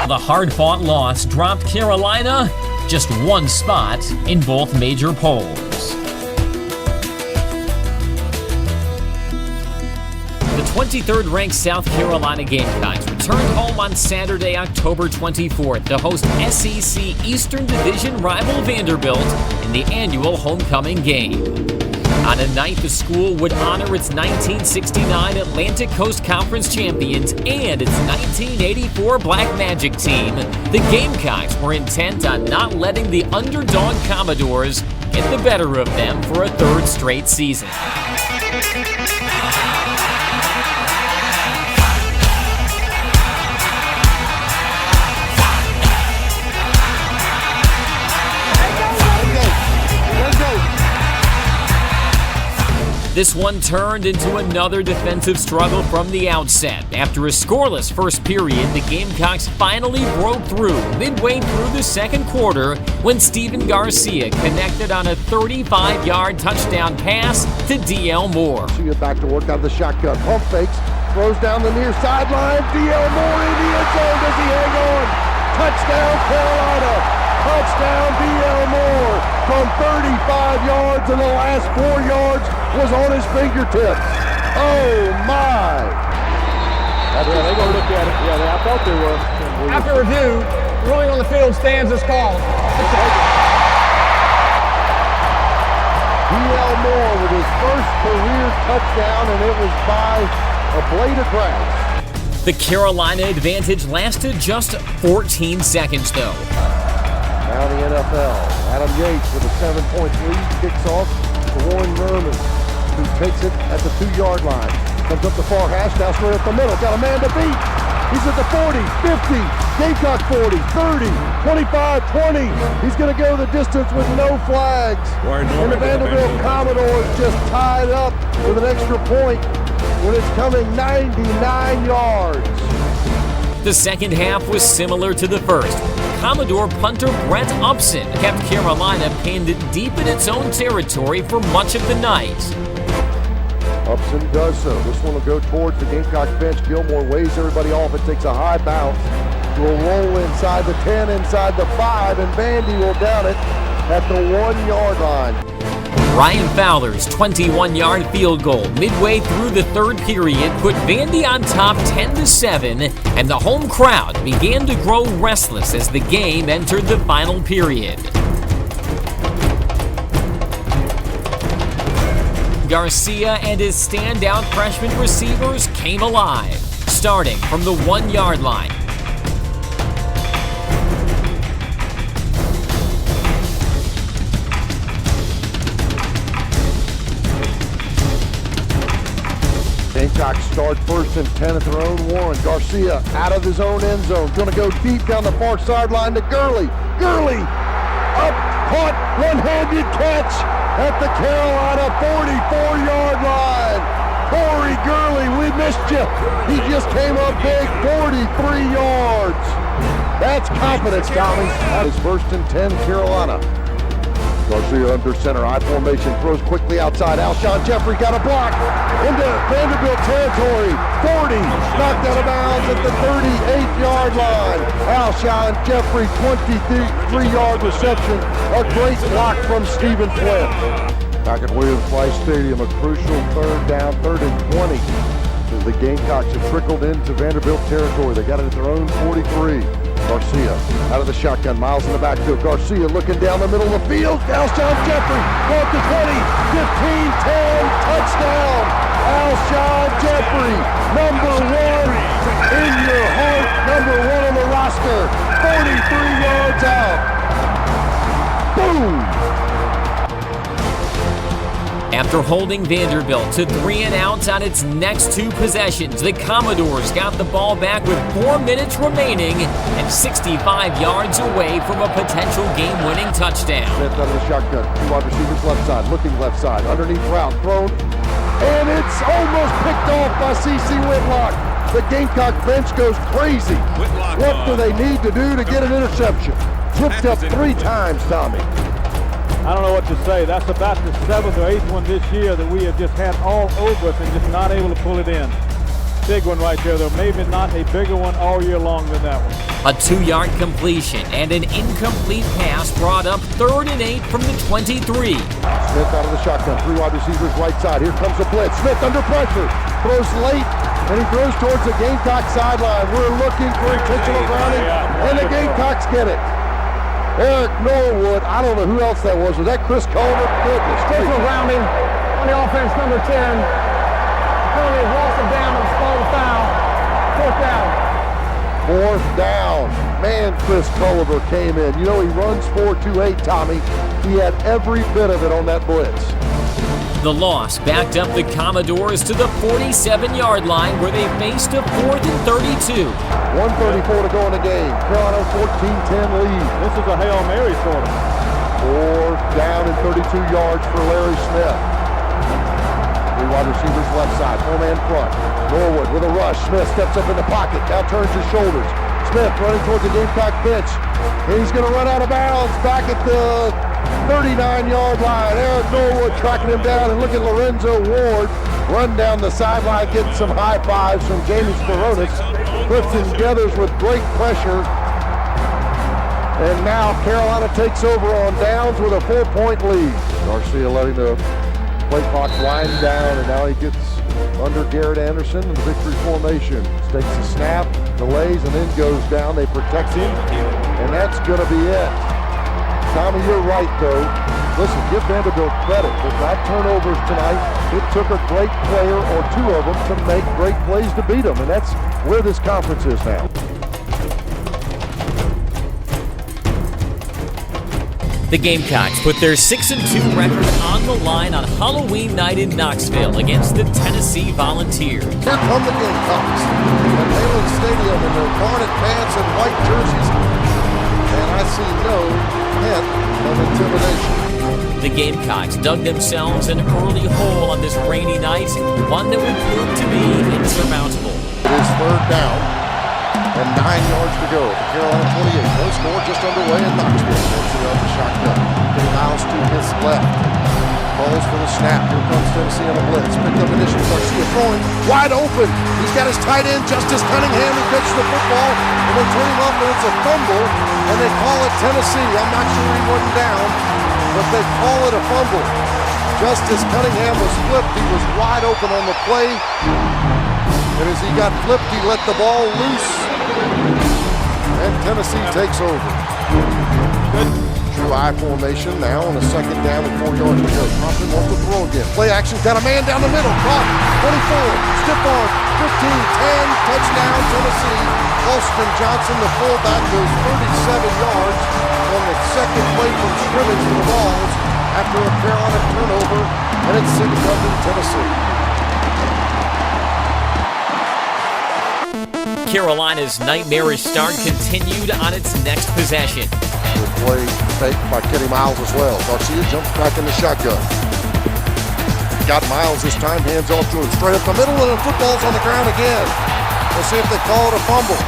The hard-fought loss dropped Carolina just 1 spot in both major polls. The 23rd ranked South Carolina Gamecocks returned home on Saturday, October 24th to host SEC Eastern Division rival Vanderbilt in the annual homecoming game. On a night the school would honor its 1969 Atlantic Coast Conference champions and its 1984 Black Magic team, the Gamecocks were intent on not letting the underdog Commodores get the better of them for a 3rd straight season. This one turned into another defensive struggle from the outset. After a scoreless first period, the Gamecocks finally broke through midway through the second quarter when Steven Garcia connected on a 35-yard touchdown pass to D.L. Moore. Garcia back to work on the shotgun, pump fakes, throws down the near sideline. D.L. Moore in the end zone. Does he hang on? Touchdown Carolina. Touchdown D.L. Moore from 35 yards, and the last 4 yards was on his fingertips. Oh my! Yeah, they're going to look at it. Yeah, I thought they were. After review, ruling on the field stands as called. D.L. Moore with his first career touchdown, and it was by a blade of grass. The Carolina advantage lasted just 14 seconds, though. Now the NFL. Adam Yates with a 7-point lead, kicks off to Warren Merman, who takes it at the 2-yard line. Comes up the far hash, now straight up the middle. Got a man to beat. He's at the 40, 50, Gamecock 40, 30, 25, 20. He's going to go the distance with no flags. And the Vanderbilt Commodores just tied up with an extra point when it's coming 99 yards. The second half was similar to the first. Commodore punter Brett Upson kept Carolina pinned deep in its own territory for much of the night. Upson does so. This one will go towards the Gamecock bench. Gilmore waves everybody off. It takes a high bounce. Will roll inside the 10, inside the 5, and Vandy will down it at the 1-yard line. Ryan Fowler's 21-yard field goal midway through the third period put Vandy on top 10-7, and the home crowd began to grow restless as the game entered the final period. Garcia and his standout freshman receivers came alive, starting from the 1-yard line. Gamecocks start first and 10 at their own 1. Garcia out of his own end zone. Going to go deep down the far sideline to Gurley. Gurley up, caught, one-handed catch at the Carolina 44-yard line. Corey Gurley, we missed you. He just came up big, 43 yards. That's confidence, Tommy. That is first and 10, Carolina. Garcia under center, I formation, throws quickly outside. Alshon Jeffrey got a block into Vanderbilt territory. 40, knocked out of bounds at the 38-yard line. Alshon Jeffrey, 23-yard reception. A great block from Stephen Flint. Back at Williams-Brice Stadium, a crucial third down, 3rd and 20. As the Gamecocks have trickled into Vanderbilt territory. They got it at their own 43. Garcia out of the shotgun, Miles in the backfield. Garcia looking down the middle of the field. Alshon Jeffrey, brought to 20, 15, 10, touchdown. Alshon Jeffrey, number 1 in your heart, number 1 on the roster. 43 yards out. Boom! After holding Vanderbilt to 3 and outs on its next 2 possessions, the Commodores got the ball back with 4 minutes remaining and 65 yards away from a potential game-winning touchdown. Smith out of the shotgun, 2 wide receivers left side, looking left side, underneath route, thrown, and it's almost picked off by C.C. Whitlock. The Gamecock bench goes crazy. What do they need to do to get an interception? Flipped up 3 times, Tommy. I don't know what to say. That's about the 7th or 8th one this year that we have just had all over us and just not able to pull it in. Big one right there, though. Maybe not a bigger one all year long than that one. A 2-yard completion and an incomplete pass brought up 3rd and 8 from the 23. Smith out of the shotgun, 3 wide receivers right side. Here comes the blitz. Smith under pressure, throws late, and he throws towards the Gamecock sideline. We're looking for intentional grounding, and the Gamecocks get it. Eric Norwood, I don't know who else that was. Was that Chris Culver? Goodness. Intentional grounding on the offense, number 10. Penalty is loss of down and small foul. 4th down. 4th down. Man, Chris Culver came in. You know, he runs 4.28, Tommy. He had every bit of it on that blitz. The loss backed up the Commodores to the 47-yard line where they faced a 4th and 32. 1:34 to go in the game. Carolina 14-10 lead. This is a Hail Mary sort of. 4th down and 32 yards for Larry Smith. 3 wide receivers left side, 4-man front. Norwood with a rush. Smith steps up in the pocket, now turns his shoulders. Smith running towards the Gamecock bench. He's going to run out of bounds back at the 39-yard line. Eric Norwood tracking him down, and look at Lorenzo Ward run down the sideline, getting some high fives from Jamie Sporonis. Clifton Gathers with great pressure. And now Carolina takes over on downs with a 4-point lead. Garcia letting the play clock wind down, and now he gets under Garrett Anderson in the victory formation. Takes the snap, delays, and then goes down. They protect him, and that's going to be it. Tommy, you're right, though. Listen, give Vanderbilt credit. With that turnovers tonight, it took a great player or 2 of them to make great plays to beat them, and that's where this conference is now. The Gamecocks put their 6-2 record on the line on Halloween night in Knoxville against the Tennessee Volunteers. Here come the Gamecocks at Neyland Stadium in their garnet pants and white jerseys, and I see no hint of intimidation. The Gamecocks dug themselves an early hole on this rainy night, one that would prove to be insurmountable. It is 3rd down and 9 yards to go. The Carolina 28. No score just underway in Knoxville. Garcia on the shotgun. 3 miles to his left. Calls for the snap. Here comes Tennessee. Tennessee on a blitz. Picked up initiative. Garcia throwing wide open. He's got his tight end, Justice Cunningham. He catches the football, and they turn him up, and it's a fumble, and they call it Tennessee. I'm not sure he wasn't down, but they call it a fumble. Justice Cunningham was flipped. He was wide open on the play, and as he got flipped, he let the ball loose, and Tennessee takes over. True I formation now on a second down with 4 yards to go. Compton wants to throw again. Play action, got a man down the middle. Caught, 24, stiff arm, 15, 10, touchdown Tennessee. Austin Johnson, the fullback, goes 37 yards on the second play from scrimmage to the Vols after a Carolina turnover, and it's 6-0 Tennessee. Carolina's nightmarish start continued on its next possession. Good play fake by Kenny Miles as well. Garcia jumps back in the shotgun. Got Miles this time, hands off to him straight up the middle, and the football's on the ground again. We'll see if they call it a fumble.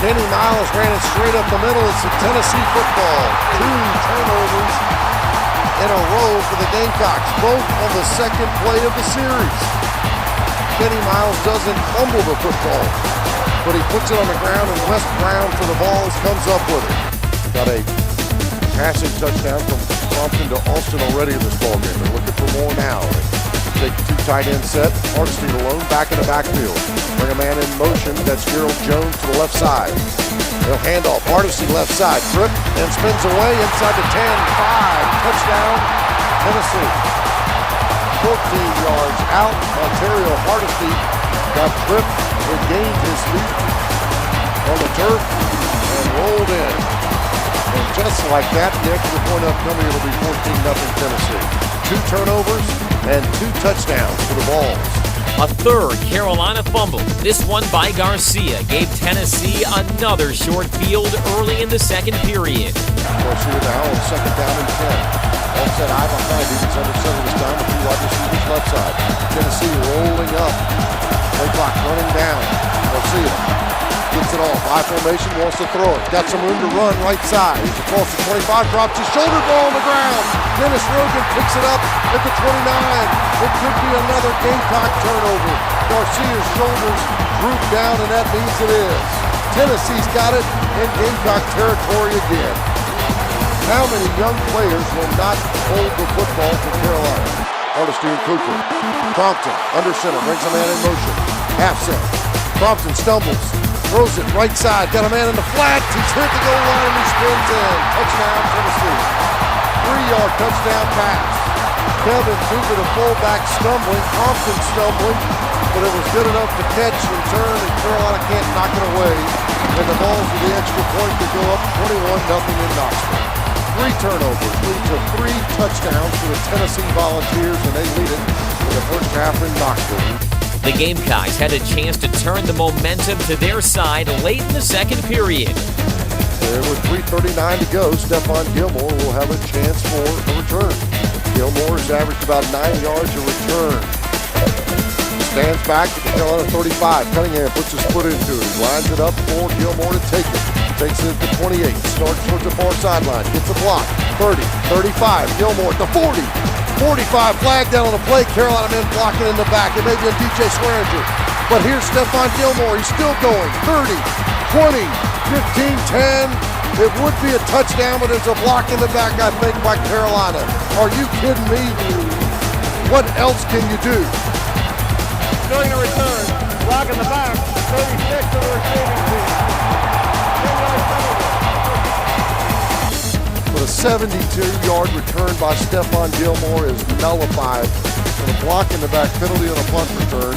Kenny Miles ran it straight up the middle. It's a Tennessee football. 2 turnovers in a row for the Gamecocks, both on the second play of the series. Kenny Miles doesn't fumble the football, but he puts it on the ground, and West Brown for the Vols comes up with it. Got a passing touchdown from Compton to Austin already in this ballgame. They're looking for more now. They take the 2 tight end set. Hardesty alone, back in the backfield. Bring a man in motion. That's Gerald Jones to the left side. They'll hand off. Hardesty left side. Trip and spins away inside the 10. 5. Touchdown, Tennessee. 14 yards out. Ontario Hardesty got tripped, regained his feet on the turf, and rolled in. And just like that, the extra point upcoming, it'll be 14-0 Tennessee. 2 turnovers and 2 touchdowns for the Vols. A third Carolina fumble, this one by Garcia, gave Tennessee another short field early in the second period. Garcia now on second down and 10. Offset eye behind him. He's under center this time. 2 wide receivers left side. Tennessee rolling up. Play clock running down. Garcia gets it off. I formation, wants to throw it. Got some room to run right side. He's across the 25, drops his shoulder ball on the ground. Dennis Rogan picks it up at the 29. It could be another Gamecock turnover. Garcia's shoulders droop down, and that means it is. Tennessee's got it in Gamecock territory again. How many young players will not hold the football for Carolina? Hardesty and Cooper. Compton under center, brings a man in motion. Half set. Compton stumbles, throws it right side. Got a man in the flat. He's hit the goal line and he spins in. Touchdown, Tennessee. 3-yard touchdown pass. Kevin Cooper, the fullback, stumbling. Compton stumbling, but it was good enough to catch and turn, and Carolina can't knock it away. And the Vols with the extra point to go up 21-0 in Knoxville. 3 turnovers lead to 3 touchdowns for the Tennessee Volunteers, and they lead it in the first half in Knoxville. The Gamecocks had a chance to turn the momentum to their side late in the second period. There with 3:39 to go, Stephon Gilmore will have a chance for a return. Gilmore has averaged about 9 yards a return. Stands back at the Carolina 35. Cunningham puts his foot into it. He lines it up for Gilmore to take it. Takes it to 28. Starts towards the far sideline. Gets a block. 30, 35. Gilmore at the 40. 45. Flag down on the play. Carolina men blocking in the back. It may be a DJ Swearinger. But here's Stephon Gilmore. He's still going. 30, 20, 15, 10. It would be a touchdown, but there's a block in the back, I think, by Carolina. Are you kidding me? What else can you do? Doing a return. Block in the back. 36 of the receiving team. But a 72-yard return by Stephon Gilmore is nullified for a block in the back, penalty on a punt return.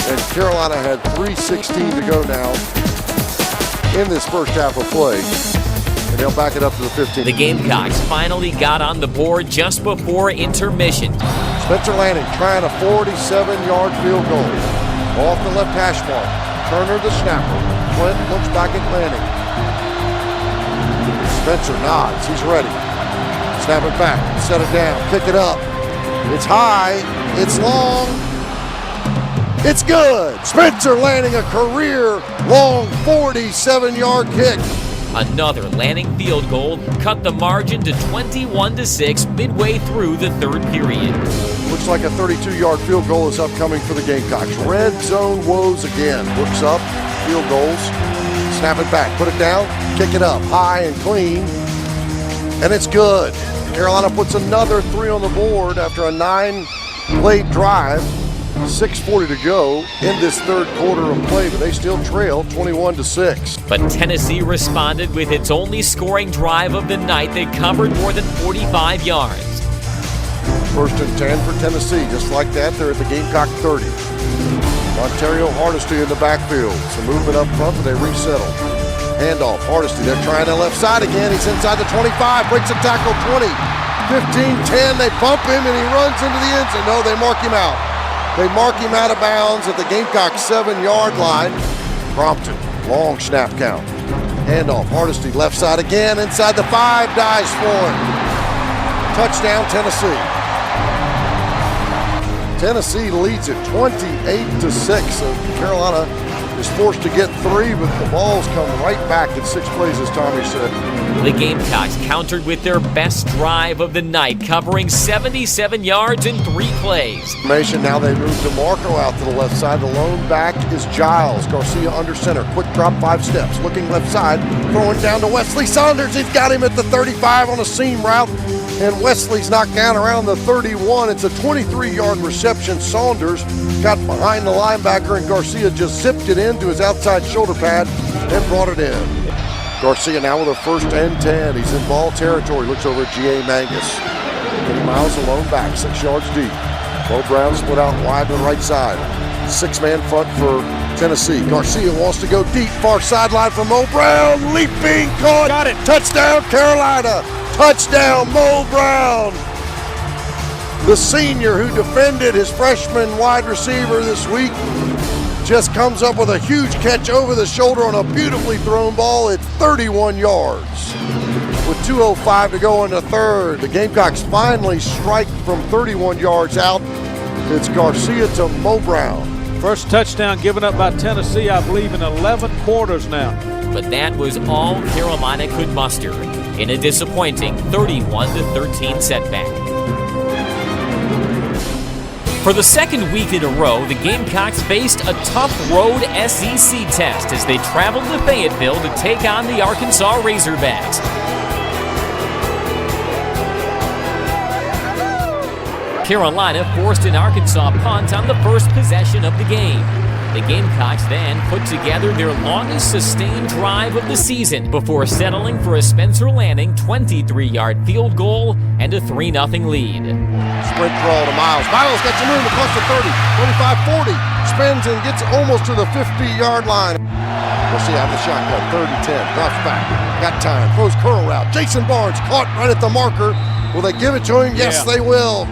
And Carolina had 3:16 to go now in this first half of play. And they'll back it up to the 15. The Gamecocks finally got on the board just before intermission. Spencer Lanning trying a 47-yard field goal. Off the left hash mark. Turner the snapper. Clint looks back at Lanning. Spencer nods. He's ready. Snap it back. Set it down. Kick it up. It's high. It's long. It's good. Spencer Lanning, a career long 47-yard kick. Another Lanning field goal cut the margin to 21-6 midway through the third period. Looks like a 32-yard field goal is upcoming for the Gamecocks. Red zone woes again. Looks up, field goals. Snap it back, put it down, kick it up, high and clean, and it's good. Carolina puts another 3 on the board after a 9-play drive. 6:40 to go in this third quarter of play, but they still trail 21-6. But Tennessee responded with its only scoring drive of the night that covered more than 45 yards. 1st and 10 for Tennessee. Just like that, they're at the Gamecock 30. Ontario Hardesty in the backfield. Some movement up front, but they resettle. Handoff, Hardesty, they're trying the left side again. He's inside the 25, breaks a tackle 20. 15-10, they bump him and he runs into the end zone. No, they mark him out. They mark him out of bounds at the Gamecock 7-yard line. Prompted, long snap count. Handoff, Hardesty, left side again, inside the 5, dives for it. Touchdown, Tennessee. Tennessee leads it 28-6, so Carolina is forced to get 3, but the balls come right back in 6 plays, as Tommy said. The Gamecocks countered with their best drive of the night, covering 77 yards in 3 plays. Now they move DeMarco out to the left side. The lone back is Giles. Garcia under center. Quick drop 5 steps. Looking left side. Throwing down to Wesley Saunders. He's got him at the 35 on a seam route. And Wesley's knocked down around the 31. It's a 23-yard reception. Saunders got behind the linebacker, and Garcia just zipped it into his outside shoulder pad and brought it in. Garcia now with a 1st and 10. He's in ball territory. Looks over at G.A. Mangus. Kenny Miles alone back, 6 yards deep. Mo Brown split out wide to the right side. 6-man front for Tennessee. Garcia wants to go deep, far sideline for Mo Brown. Leaping, caught. Got it. Touchdown, Carolina. Touchdown, Mo Brown. The senior who defended his freshman wide receiver this week just comes up with a huge catch over the shoulder on a beautifully thrown ball at 31 yards. With 2:05 to go in the third, the Gamecocks finally strike from 31 yards out. It's Garcia to Mo Brown. First touchdown given up by Tennessee, I believe, in 11 quarters now. But that was all Carolina could muster in a disappointing 31-13 setback. For the second week in a row, the Gamecocks faced a tough road SEC test as they traveled to Fayetteville to take on the Arkansas Razorbacks. Carolina forced an Arkansas punt on the first possession of the game. The Gamecocks then put together their longest sustained drive of the season before settling for a Spencer Lanning 23-yard field goal and a 3-0 lead. Sprint draw to Miles. Miles gets some room across the 30, 25, 40. Spins and gets almost to the 50-yard line. We'll see out of the shotgun. 3rd and 10. Drops back. Got time. Throws curl route. Jason Barnes caught right at the marker. Will they give it to him? Yes, they will.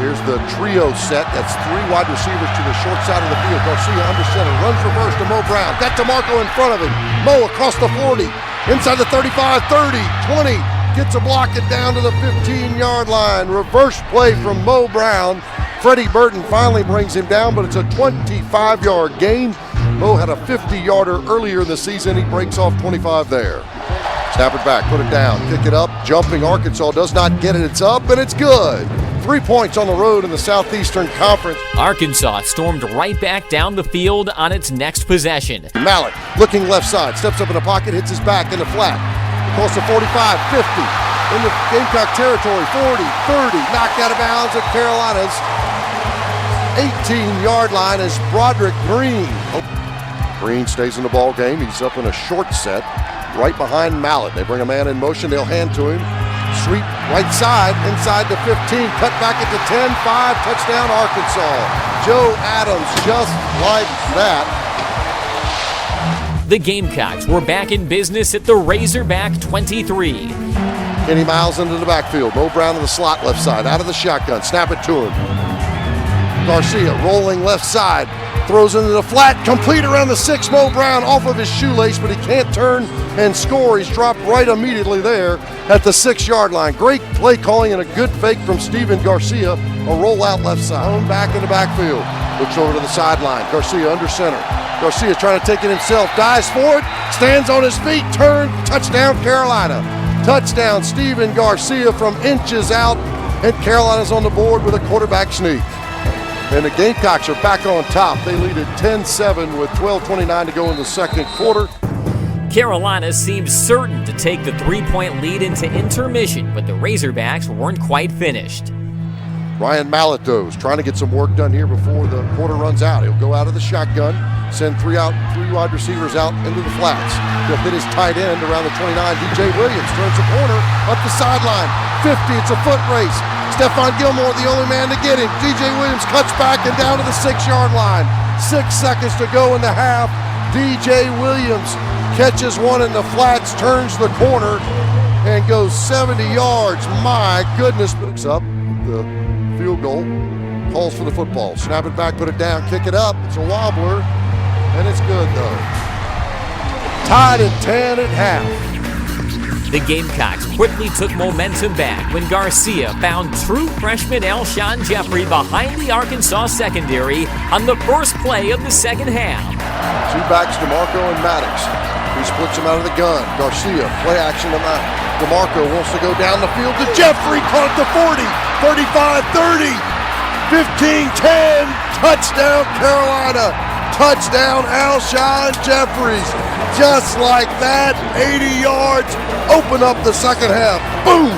Here's the trio set. That's 3 wide receivers to the short side of the field. Garcia under center. Runs reverse to Mo Brown. Got DeMarco in front of him. Mo across the 40. Inside the 35, 30, 20. Gets a block it down to the 15-yard line. Reverse play from Mo Brown. Freddie Burton finally brings him down, but it's a 25-yard gain. Mo had a 50-yarder earlier in the season. He breaks off 25 there. Snap it back, put it down, kick it up. Jumping Arkansas does not get it. It's up, and it's good. 3 points on the road in the Southeastern Conference. Arkansas stormed right back down the field on its next possession. Malik looking left side, steps up in the pocket, hits his back in the flat. Close to 45, 50. In the Gamecock territory, 40, 30. Knocked out of bounds at Carolina's 18-yard line is Broderick Green. Green stays in the ball game. He's up in a short set right behind Mallett. They bring a man in motion. They'll hand to him. Sweep right side, inside the 15. Cut back at the 10, 5. Touchdown, Arkansas. Joe Adams just like that. The Gamecocks were back in business at the Razorback 23. Kenny Miles into the backfield. Mo Brown in the slot left side. Out of the shotgun. Snap it to him. Garcia rolling left side. Throws into the flat, complete around the 6. Mo Brown off of his shoelace, but he can't turn and score. He's dropped right immediately there at the 6-yard line. Great play calling and a good fake from Steven Garcia. A rollout left side. Home back in the backfield. Looks over to the sideline. Garcia under center. Garcia trying to take it himself, dives for it, stands on his feet, turn, touchdown Carolina. Touchdown Stephen Garcia from inches out, and Carolina's on the board with a quarterback sneak. And the Gamecocks are back on top. They lead at 10-7 with 12:29 to go in the second quarter. Carolina seemed certain to take the 3-point lead into intermission, but the Razorbacks weren't quite finished. Ryan Mallett, though, is trying to get some work done here before the quarter runs out. He'll go out of the shotgun, send three wide receivers out into the flats. He'll hit his tight end around the 29. DJ Williams turns the corner up the sideline. 50, it's a foot race. Stephon Gilmore, the only man to get him. DJ Williams cuts back and down to the 6-yard line. 6 seconds to go in the half. DJ Williams catches one in the flats, turns the corner, and goes 70 yards. My goodness. Picks up the field goal, calls for the football. Snap it back, put it down, kick it up. It's a wobbler, and it's good, though. Tied at 10 at half. The Gamecocks quickly took momentum back when Garcia found true freshman Alshon Jeffrey behind the Arkansas secondary on the first play of the second half. Two backs, DeMarco and Maddox. He splits him out of the gun. Garcia, play action to Maddox. DeMarco wants to go down the field to Jeffrey, caught at the 40, 35, 30, 15, 10, touchdown Carolina. Touchdown Alshon Jeffries. Just like that, 80 yards, open up the second half. Boom!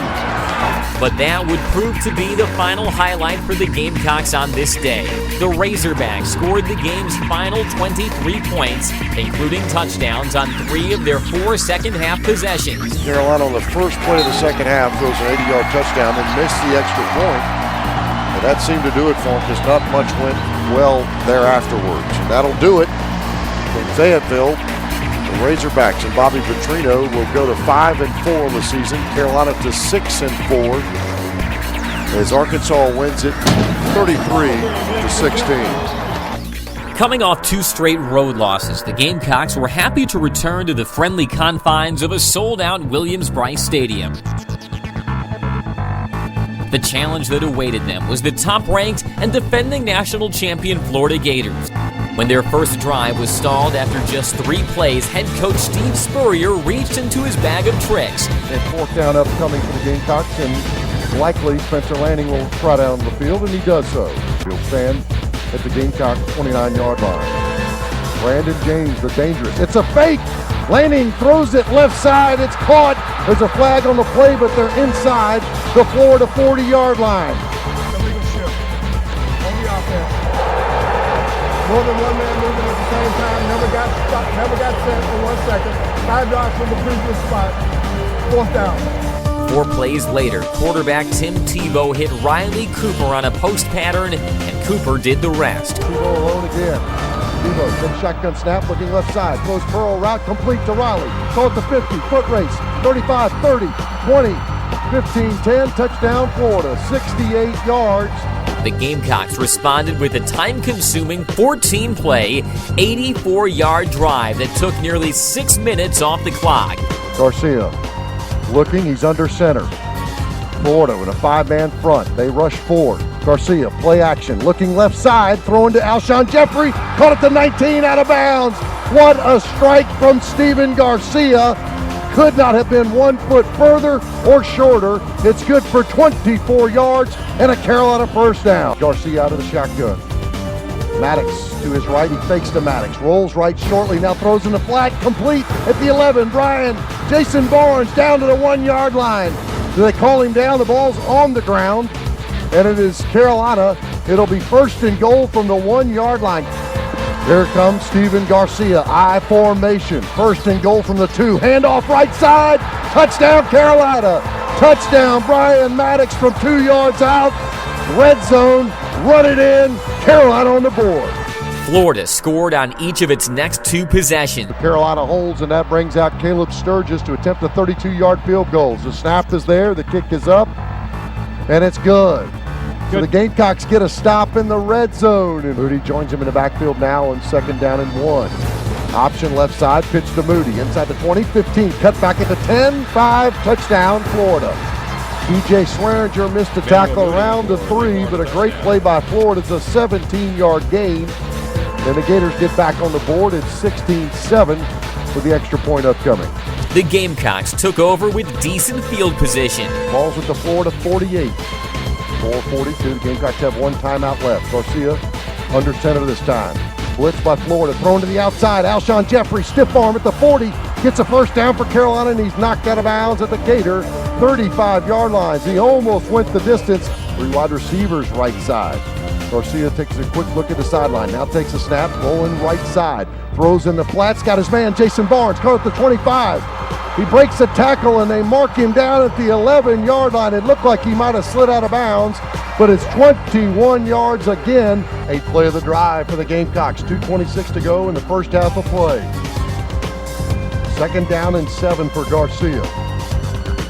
But that would prove to be the final highlight for the Gamecocks on this day. The Razorbacks scored the game's final 23 points, including touchdowns on 3 of their 4 second-half possessions. Carolina on the first play of the second half throws an 80-yard touchdown and missed the extra point. And that seemed to do it for them because not much went well there afterwards. And that'll do it in Fayetteville. The Razorbacks and Bobby Petrino will go to 5-4 on the season. Carolina to 6-4 as Arkansas wins it 33-16. Coming off 2 straight road losses, the Gamecocks were happy to return to the friendly confines of a sold-out Williams-Brice Stadium. The challenge that awaited them was the top-ranked and defending national champion Florida Gators. When their first drive was stalled after just 3 plays, head coach Steve Spurrier reached into his bag of tricks. And 4th down upcoming for the Gamecocks, and likely Spencer Lanning will trot out on the field, and he does so. He'll stand at the Gamecock 29-yard line. Brandon James, the dangerous. It's a fake! Lanning throws it left side. It's caught. There's a flag on the play, but they're inside the Florida 40-yard line. Illegal shift on the offense. More than one man moving at the same time. Never got stopped, never got set for 1 second. 5 yards from the previous spot. 4th down. 4 plays later, quarterback Tim Tebow hit Riley Cooper on a post pattern, and Cooper did the rest. Tebow alone again. Tebow, then shotgun snap, looking left side. Throws curl route, complete to Riley. Called the 50, foot race. 35, 30, 20, 15, 10. Touchdown Florida, 68 yards. The Gamecocks responded with a time-consuming 14-play, 84-yard drive that took nearly 6 minutes off the clock. Garcia looking, he's under center. Florida with a 5-man front. They rush forward. Garcia, play action, looking left side, throwing to Alshon Jeffrey. Caught at the 19, out of bounds. What a strike from Stephen Garcia. Could not have been 1 foot further or shorter. It's good for 24 yards and a Carolina first down. Garcia out of the shotgun. Maddox to his right, he fakes to Maddox. Rolls right shortly, now throws in the flat, complete at the 11. Jason Barnes down to the 1-yard line. Do they call him down? The ball's on the ground, and it is Carolina. It'll be 1st and goal from the 1-yard line. Here comes Stephen Garcia, I formation. 1st and goal from the 2. Handoff right side. Touchdown Carolina. Touchdown Brian Maddox from 2 yards out. Red zone, run it in. Carolina on the board. Florida scored on each of its next 2 possessions. Carolina holds, and that brings out Caleb Sturgis to attempt a 32-yard field goal. The snap is there, the kick is up, and it's good. So the Gamecocks get a stop in the red zone, and Moody joins him in the backfield now on 2nd down and 1. Option left side, pitch to Moody, inside the 20, 15, cut back at the 10, 5, touchdown Florida. TJ Swearinger missed a tackle around the 3, but a great play by Florida. It's a 17-yard gain. And the Gators get back on the board at 16-7 with the extra point upcoming. The Gamecocks took over with decent field position. Ball's at the Florida 48. 4:42. The Gamecocks have one timeout left. Garcia under center this time. Blitz by Florida, thrown to the outside. Alshon Jeffrey, stiff arm at the 40. Gets a first down for Carolina, and he's knocked out of bounds at the Gator 35-yard lines. He almost went the distance. 3 wide receivers right side. Garcia takes a quick look at the sideline. Now takes a snap, rolling right side. Throws in the flats, got his man Jason Barnes, caught at the 25. He breaks the tackle, and they mark him down at the 11-yard line. It looked like he might have slid out of bounds, but it's 21 yards again. 8th play of the drive for the Gamecocks. 2:26 to go in the first half of play. 2nd down and 7 for Garcia.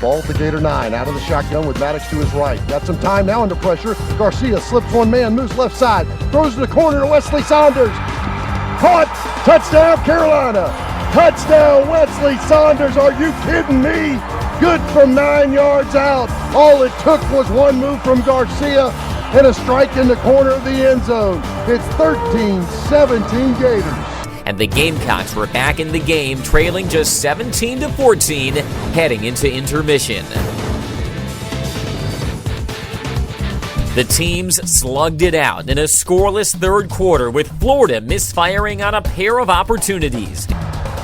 Ball at the Gator 9, out of the shotgun with Maddox to his right. Got some time now under pressure. Garcia slips one man, moves left side, throws to the corner to Wesley Saunders. Caught! Touchdown Carolina! Touchdown Wesley Saunders! Are you kidding me? Good from 9 yards out. All it took was one move from Garcia and a strike in the corner of the end zone. It's 13-17 Gators. And the Gamecocks were back in the game, trailing just 17-14, heading into intermission. The teams slugged it out in a scoreless third quarter, with Florida misfiring on a pair of opportunities.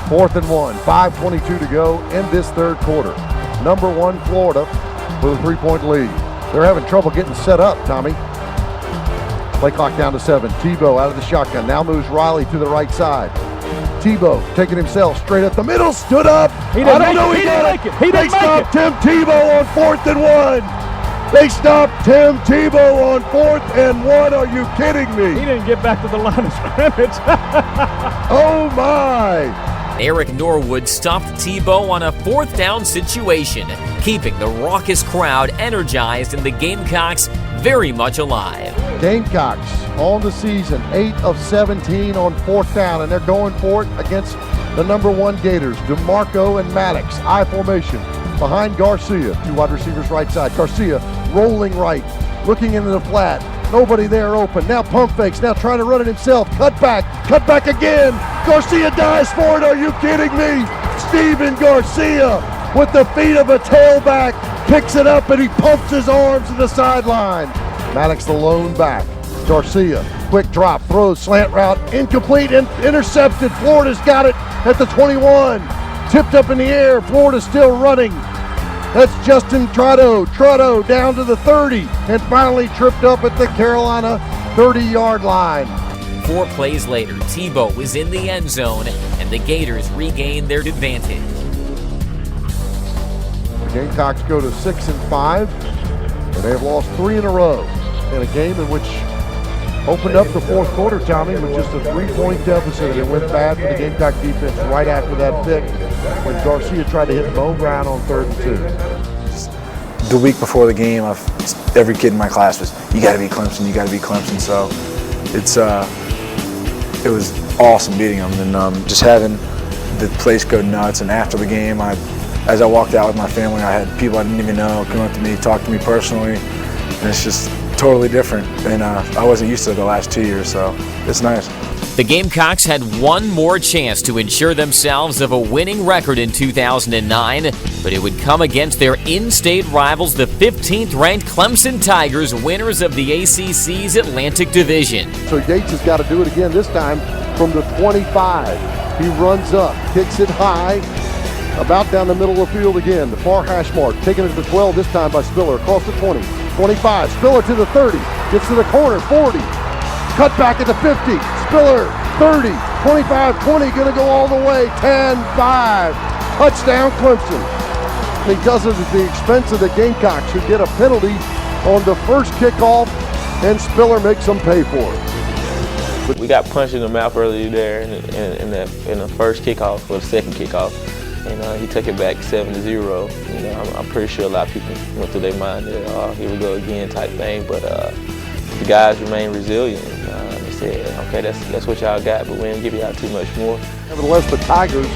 4th and 1, 5:22 to go in this third quarter. Number 1 Florida with a 3-point lead. They're having trouble getting set up, Tommy. Play clock down to 7. Tebow out of the shotgun. Now moves Riley to the right side. Tebow taking himself straight up the middle. Stood up. He didn't make it. They stopped Tim Tebow on 4th and 1. They stopped Tim Tebow on 4th and 1. Are you kidding me? He didn't get back to the line of scrimmage. Oh my! Eric Norwood stopped Tebow on a 4th down situation, keeping the raucous crowd energized and the Gamecocks very much alive. Gamecocks on the season, 8 of 17 on 4th down, and they're going for it against the number 1 Gators, DeMarco and Maddox. I formation behind Garcia. 2 wide receivers right side. Garcia rolling right, looking into the flat. Nobody there open. Now pump fakes. Now trying to run it himself. Cut back again. Garcia dives for it. Are you kidding me? Steven Garcia with the feet of a tailback picks it up, and he pumps his arms to the sideline. Maddox the lone back. Garcia, quick drop, throws, slant route, incomplete, and intercepted. Florida's got it at the 21. Tipped up in the air. Florida's still running. That's Justin Trotto down to the 30, and finally tripped up at the Carolina 30-yard line. 4 plays later, Tebow was in the end zone, and the Gators regained their advantage. The Gamecocks go to 6-5, and they have lost 3 in a row in a game in which opened up the fourth quarter, Tommy, with just a 3-point deficit, and it went bad for the Gamecock defense right after that pick when Garcia tried to hit Mo Brown on 3rd and 2. The week before the game, every kid in my class was, "You got to beat Clemson, you got to beat Clemson." So it was awesome beating them, and just having the place go nuts. And after the game, as I walked out with my family, I had people I didn't even know come up to me, talk to me personally, and it's just totally different. And I wasn't used to it the last 2 years, so it's nice. The Gamecocks had one more chance to ensure themselves of a winning record in 2009, but it would come against their in-state rivals, the 15th-ranked Clemson Tigers, winners of the ACC's Atlantic Division. So Yates has got to do it again, this time from the 25. He runs up, kicks it high, about down the middle of the field again. The far hash mark, taking it to the 12 this time by Spiller, across the 20, 25, Spiller to the 30, gets to the corner, 40, cut back at the 50, Spiller, 30, 25, 20, gonna go all the way, 10, 5, touchdown Clemson. And he does it at the expense of the Gamecocks, who get a penalty on the first kickoff, and Spiller makes them pay for it. We got punched in the mouth earlier there in the first kickoff, or the second kickoff, and he took it back 7-0. You know, I'm pretty sure a lot of people went through their mind that, oh, here we go again type thing, but the guys remain resilient. They said, okay, that's what y'all got, but we didn't give y'all too much more. Nevertheless, the Tigers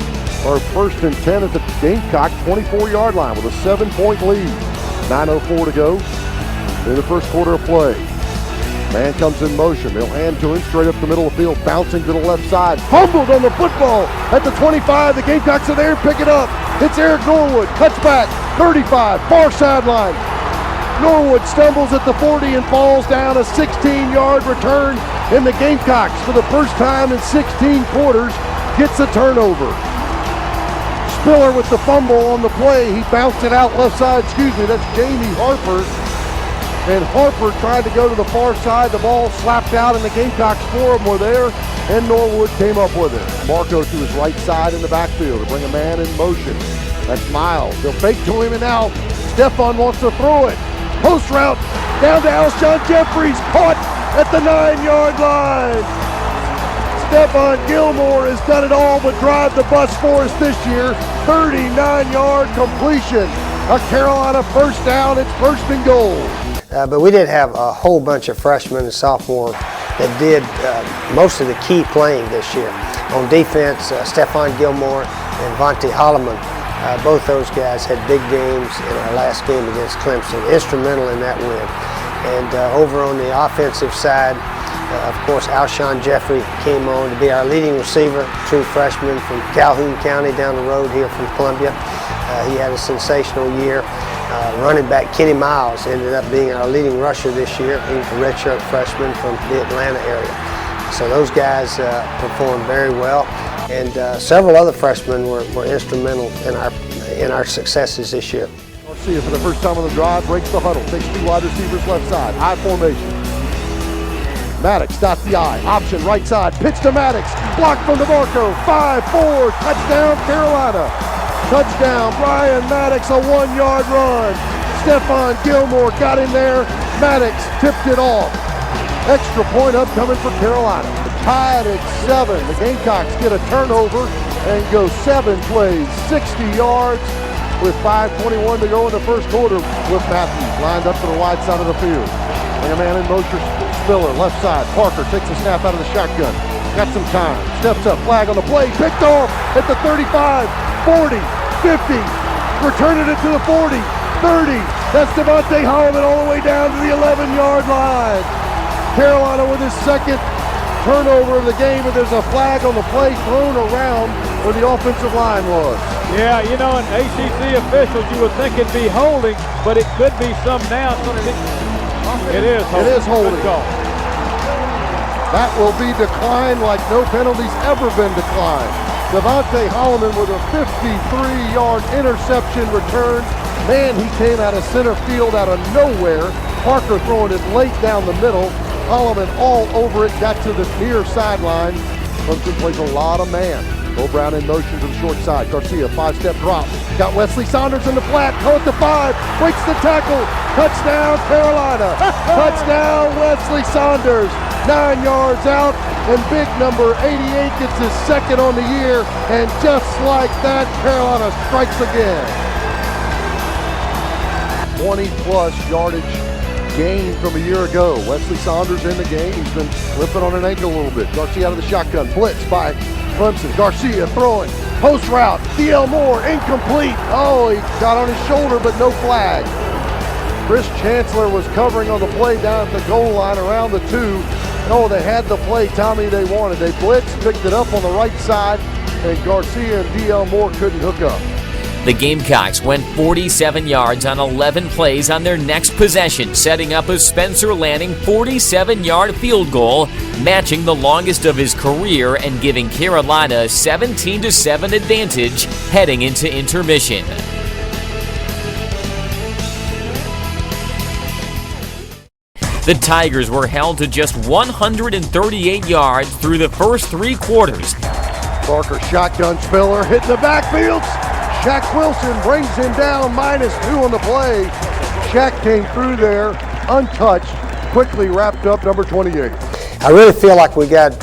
are 1st and 10 at the Gamecock 24-yard line with a 7-point lead. 9:04 to go in the first quarter of play. Man comes in motion. They'll hand to him straight up the middle of the field, bouncing to the left side. Fumbled on the football at the 25. The Gamecocks are there, pick it up. It's Eric Norwood, cuts back, 35, far sideline. Norwood stumbles at the 40 and falls down. A 16-yard return, and the Gamecocks, for the first time in 16 quarters, gets a turnover. Spiller with the fumble on the play. He bounced it out left side. That's Jamie Harper. And Harper tried to go to the far side. The ball slapped out, and the Gamecocks, 4 of them were there, and Norwood came up with it. Marco to his right side in the backfield to bring a man in motion. That's Miles. They'll fake to him, and now Stephon wants to throw it. Post route down to Alshon Jeffries, caught at the 9-yard line. Stephon Gilmore has done it all but drive the bus for us this year. 39-yard completion. A Carolina first down. It's first and goal. But we did have a whole bunch of freshmen and sophomores that did most of the key playing this year. On defense, Stephon Gilmore and Vontae Holloman, both those guys had big games in our last game against Clemson, instrumental in that win. And over on the offensive side, of course, Alshon Jeffrey came on to be our leading receiver, true freshman from Calhoun County down the road here from Columbia. He had a sensational year. Running back Kenny Miles ended up being our leading rusher this year. He was a redshirt freshman from the Atlanta area. So those guys performed very well, and several other freshmen were instrumental in our successes this year. Garcia for the first time on the drive breaks the huddle, takes 2 wide receivers left side, I formation. Maddox dots the I, option right side, pitch to Maddox, blocked from DeMarco, 5-4, touchdown Carolina. Touchdown, Brian Maddox, a 1-yard run. Stephon Gilmore got in there. Maddox tipped it off. Extra point upcoming for Carolina. Tied at 7. The Gamecocks get a turnover and go 7 plays, 60 yards with 5:21 to go in the first quarter. With Matthews lined up to the wide side of the field. Bring a man in motion, Spiller, left side. Parker takes a snap out of the shotgun. Got some time. Steps up, flag on the play. Picked off at the 35, 40. 50, returning it to the 40, 30. That's Devontae Holloman all the way down to the 11-yard line. Carolina with his second turnover of the game, and there's a flag on the play thrown around where the offensive line was. Yeah, you know, and ACC officials, you would think it'd be holding, but it could be some now. It is holding. It is holding. That will be declined like no penalty's ever been declined. Devontae Holloman with a 53-yard interception return. Man, he came out of center field out of nowhere. Parker throwing it late down the middle. Holloman all over it, got to the near sideline. Clemson plays a lot of man. Bo Brown in motion to the short side. Garcia, 5-step drop. Got Wesley Saunders in the flat. Caught the 5. Breaks the tackle. Touchdown, Carolina. Touchdown, Wesley Saunders. 9 yards out. And big number 88 gets his second on the year. And just like that, Carolina strikes again. 20-plus yardage gain from a year ago. Wesley Saunders in the game. He's been limping on an ankle a little bit. Garcia out of the shotgun. Blitz by Clemson. Garcia throwing. Post route. D.L. Moore incomplete. Oh, he got on his shoulder, but no flag. Chris Chancellor was covering on the play down at the goal line around the 2. Oh, they had the play, Tommy, they wanted. They blitzed, picked it up on the right side, and Garcia and D.L. Moore couldn't hook up. The Gamecocks went 47 yards on 11 plays on their next possession, setting up a Spencer Lanning 47-yard field goal, matching the longest of his career and giving Carolina a 17-7 advantage heading into intermission. The Tigers were held to just 138 yards through the first 3 quarters. Parker shotgun Spiller hitting the backfield. Shaq Wilson brings him down, -2 on the play. Shaq came through there untouched, quickly wrapped up number 28. I really feel like we got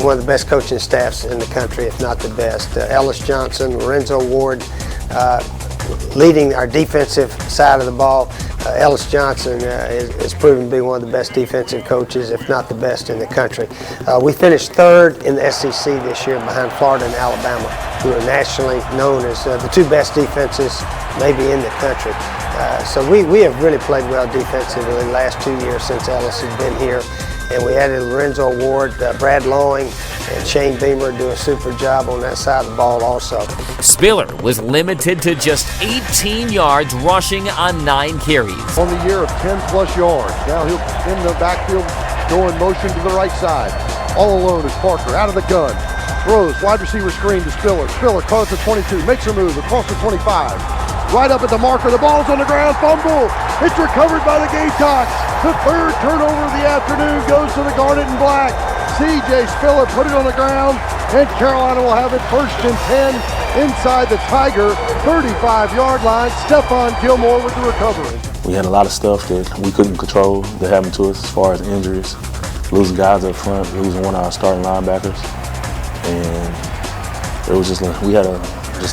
one of the best coaching staffs in the country, if not the best. Ellis Johnson, Lorenzo Ward, leading our defensive side of the ball. Ellis Johnson is proven to be one of the best defensive coaches, if not the best in the country. We finished 3rd in the SEC this year behind Florida and Alabama, who are nationally known as the 2 best defenses maybe in the country. So we have really played well defensively the last 2 years since Ellis has been here. And we added Lorenzo Ward, Brad Lowing, and Shane Beamer do a super job on that side of the ball also. Spiller was limited to just 18 yards rushing on 9 carries. On the year of 10-plus yards. Now he'll in the backfield, go in motion to the right side. All alone is Parker, out of the gun. Throws, wide receiver screen to Spiller. Spiller calls the 22, makes a move across the 25. Right up at the marker, the ball's on the ground, fumble. It's recovered by the Gamecocks. The third turnover of the afternoon goes to the Garnet and Black. C.J. Spiller put it on the ground, and Carolina will have it 1st and 10 inside the Tiger 35-yard line. Stephon Gilmore with the recovery. We had a lot of stuff that we couldn't control that happened to us as far as injuries, losing guys up front, losing one of our starting linebackers, and it was just like we had a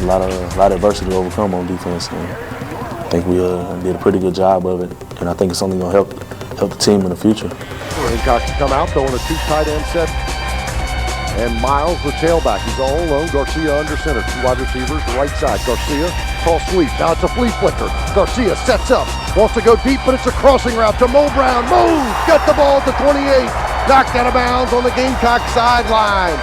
lot of adversity to overcome on defense. And I think we did a pretty good job of it, and I think it's only going to help the team in the future. Hancock to come out, throwing a 2 tight end set. And Miles, the tailback, he's all alone. Garcia under center, 2 wide receivers, the right side. Garcia, cross sweep. Now it's a flea flicker. Garcia sets up, wants to go deep, but it's a crossing route to Mo Brown. Mo got the ball at the 28, knocked out of bounds on the Gamecock sideline.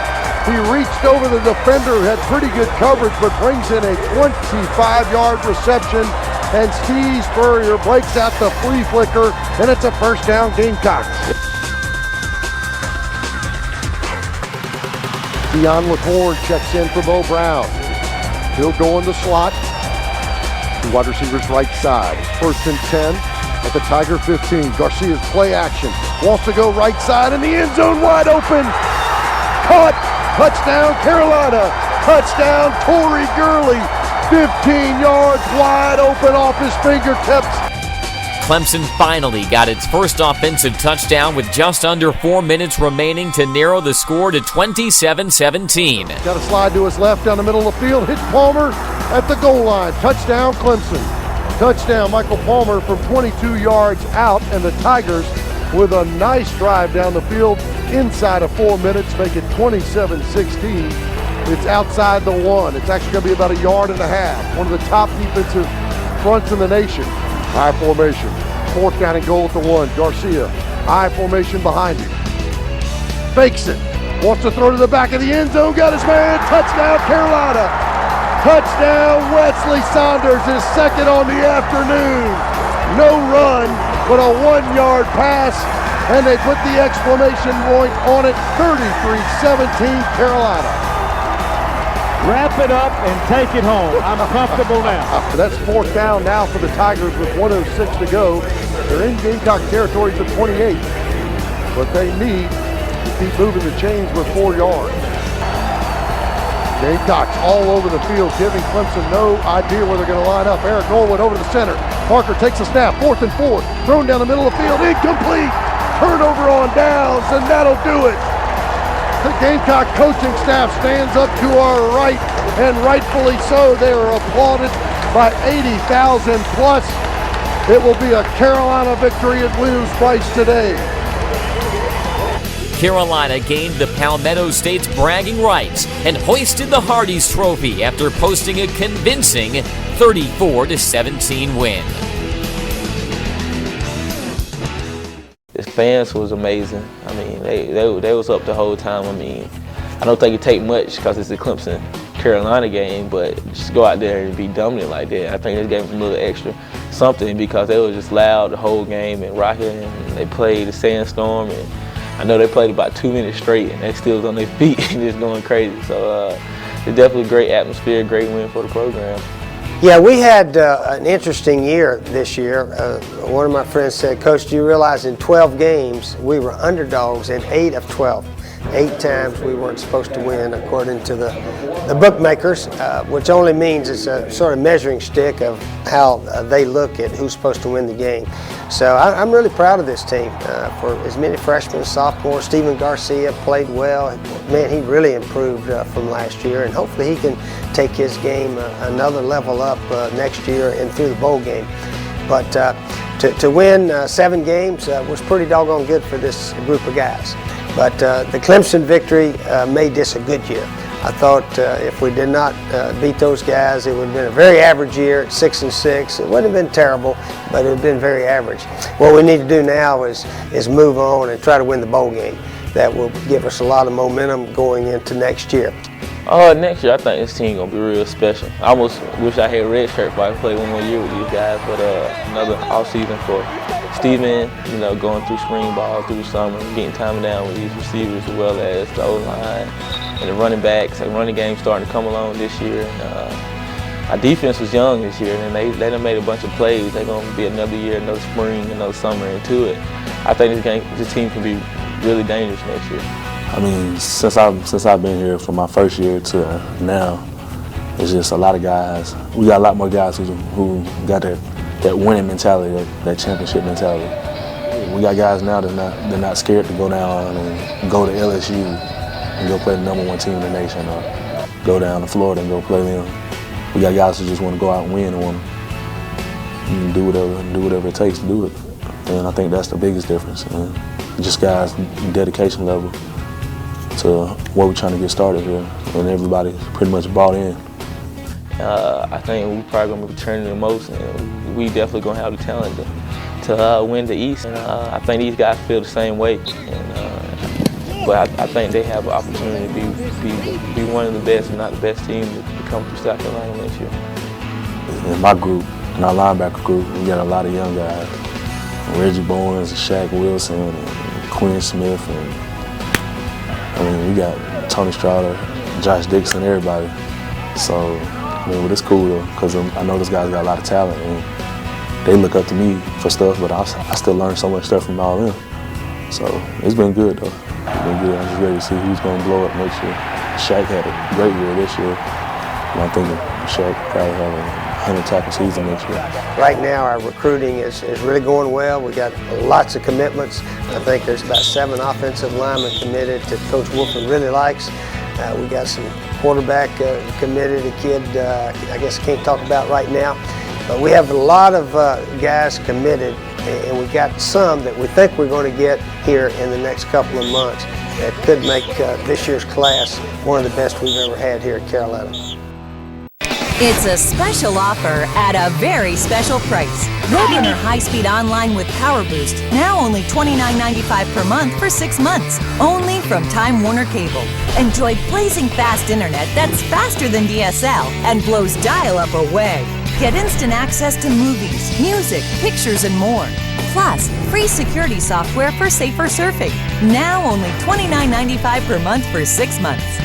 He reached over the defender, had pretty good coverage, but brings in a 25-yard reception. And Steve Spurrier breaks out the flea flicker, and it's a 1st down Gamecocks. Deion LaCour checks in for Mo Brown. He'll go in the slot. 2 wide receivers right side. 1st and 10 at the Tiger 15. Garcia's play action. Wants to go right side in the end zone, wide open. Caught. Touchdown Carolina. Touchdown Torrey Gurley. 15 yards wide open off his fingertips. Clemson finally got its first offensive touchdown with just under 4 minutes remaining to narrow the score to 27-17. Got a slide to his left down the middle of the field. Hit Palmer at the goal line. Touchdown Clemson. Touchdown Michael Palmer from 22 yards out, and the Tigers with a nice drive down the field inside of 4 minutes, make it 27-16. It's outside the 1. It's actually going to be about 1.5 yards. One of the top defensive fronts in the nation. High formation. 4th down and goal at the 1. Garcia, high formation behind him. Fakes it. Wants to throw to the back of the end zone. Got his man. Touchdown Carolina. Touchdown Wesley Saunders, his 2nd on the afternoon. No run, but a 1-yard pass. And they put the exclamation point on it. 33-17 Carolina. Wrap it up and take it home. I'm comfortable now. That's 4th down now for the Tigers with 1:06 to go. They're in Gamecock territory for 28, but they need to keep moving the chains with 4 yards. Gamecocks all over the field, giving Clemson no idea where they're going to line up. Eric Norwood over to the center. Parker takes a snap, 4th and 4, thrown down the middle of the field, incomplete. Turnover on downs, and that'll do it. The Gamecock coaching staff stands up to our right, and rightfully so. They are applauded by 80,000 plus. It will be a Carolina victory at Williams-Brice today. Carolina gained the Palmetto State's bragging rights and hoisted the Hardee's Trophy after posting a convincing 34-17 win. The fans was amazing. I mean, they was up the whole time. I mean, I don't think it take much because it's a Clemson-Carolina game, but just go out there and be dominant like that. I think this gave them a little extra something because they were just loud the whole game and rocking, and they played the Sandstorm, and I know they played about 2 minutes straight, and they still was on their feet and just going crazy. So it's definitely a great atmosphere, great win for the program. Yeah, we had an interesting year this year. One of my friends said, Coach, do you realize in 12 games we were underdogs in 8 of 12? 8 times we weren't supposed to win according to the bookmakers, which only means it's a sort of measuring stick of how they look at who's supposed to win the game. So I'm really proud of this team for as many freshmen and sophomores. Steven Garcia played well. Man, he really improved from last year, and hopefully he can take his game another level up next year and through the bowl game. But to win 7 games was pretty doggone good for this group of guys. But the Clemson victory made this a good year. I thought if we did not beat those guys, it would have been a very average year at 6-6. It wouldn't have been terrible, but it would have been very average. What we need to do now is move on and try to win the bowl game. That will give us a lot of momentum going into next year. Next year, I think this team gonna be real special. I almost wish I had a red shirt if I could play one more year with these guys, but another off season for Steven, you know, going through spring ball, through the summer, getting time down with these receivers as well as the O-line and the running backs. The running game starting to come along this year. And, our defense was young this year, and they done made a bunch of plays. They're gonna be another year, another spring, another summer into it. I think this team can be really dangerous next year. I mean, since I've been here from my first year to now, it's just a lot of guys. We got a lot more guys who got that winning mentality, that championship mentality. We got guys now they're not scared to go down and go to LSU and go play the #1 team in the nation, or go down to Florida and go play them. We got guys who just want to go out and win and want to do whatever it takes to do it. And I think that's the biggest difference. And just guys' dedication level to what we're trying to get started here, and everybody's pretty much bought in. I think we're probably going to be returning the most, and we definitely going to have the talent to win the East. And I think these guys feel the same way. And, but I think they have an opportunity to be one of the best, if not the best team to come through South Carolina next year. In my group, in our linebacker group, we got a lot of young guys. Reggie Bowens, Shaq Wilson, and Quinn Smith, and I mean, we got Tony Strauder, Josh Dixon, everybody. So, I mean, but it's cool though, because I know those guys got a lot of talent, and they look up to me for stuff, but I still learn so much stuff from all of them. So, it's been good though. It's been good. I'm just ready to see who's going to blow up next year. Shaq had a great year this year, and I'm thinking Shaq probably have a 100-tackle season next year. Right now, our recruiting is really going well. We got lots of commitments. I think there's about 7 offensive linemen committed that Coach Wolford really likes. We got some quarterback committed, a kid I guess I can't talk about right now. But we have a lot of guys committed, and we got some that we think we're going to get here in the next couple of months that could make this year's class one of the best we've ever had here at Carolina. It's a special offer at a very special price. Roadrunner high-speed online with Power Boost, now only $29.95 per month for 6 months, only from Time Warner Cable. Enjoy blazing fast internet that's faster than DSL and blows dial-up away. Get instant access to movies, music, pictures, and more. Plus, free security software for safer surfing, now only $29.95 per month for 6 months.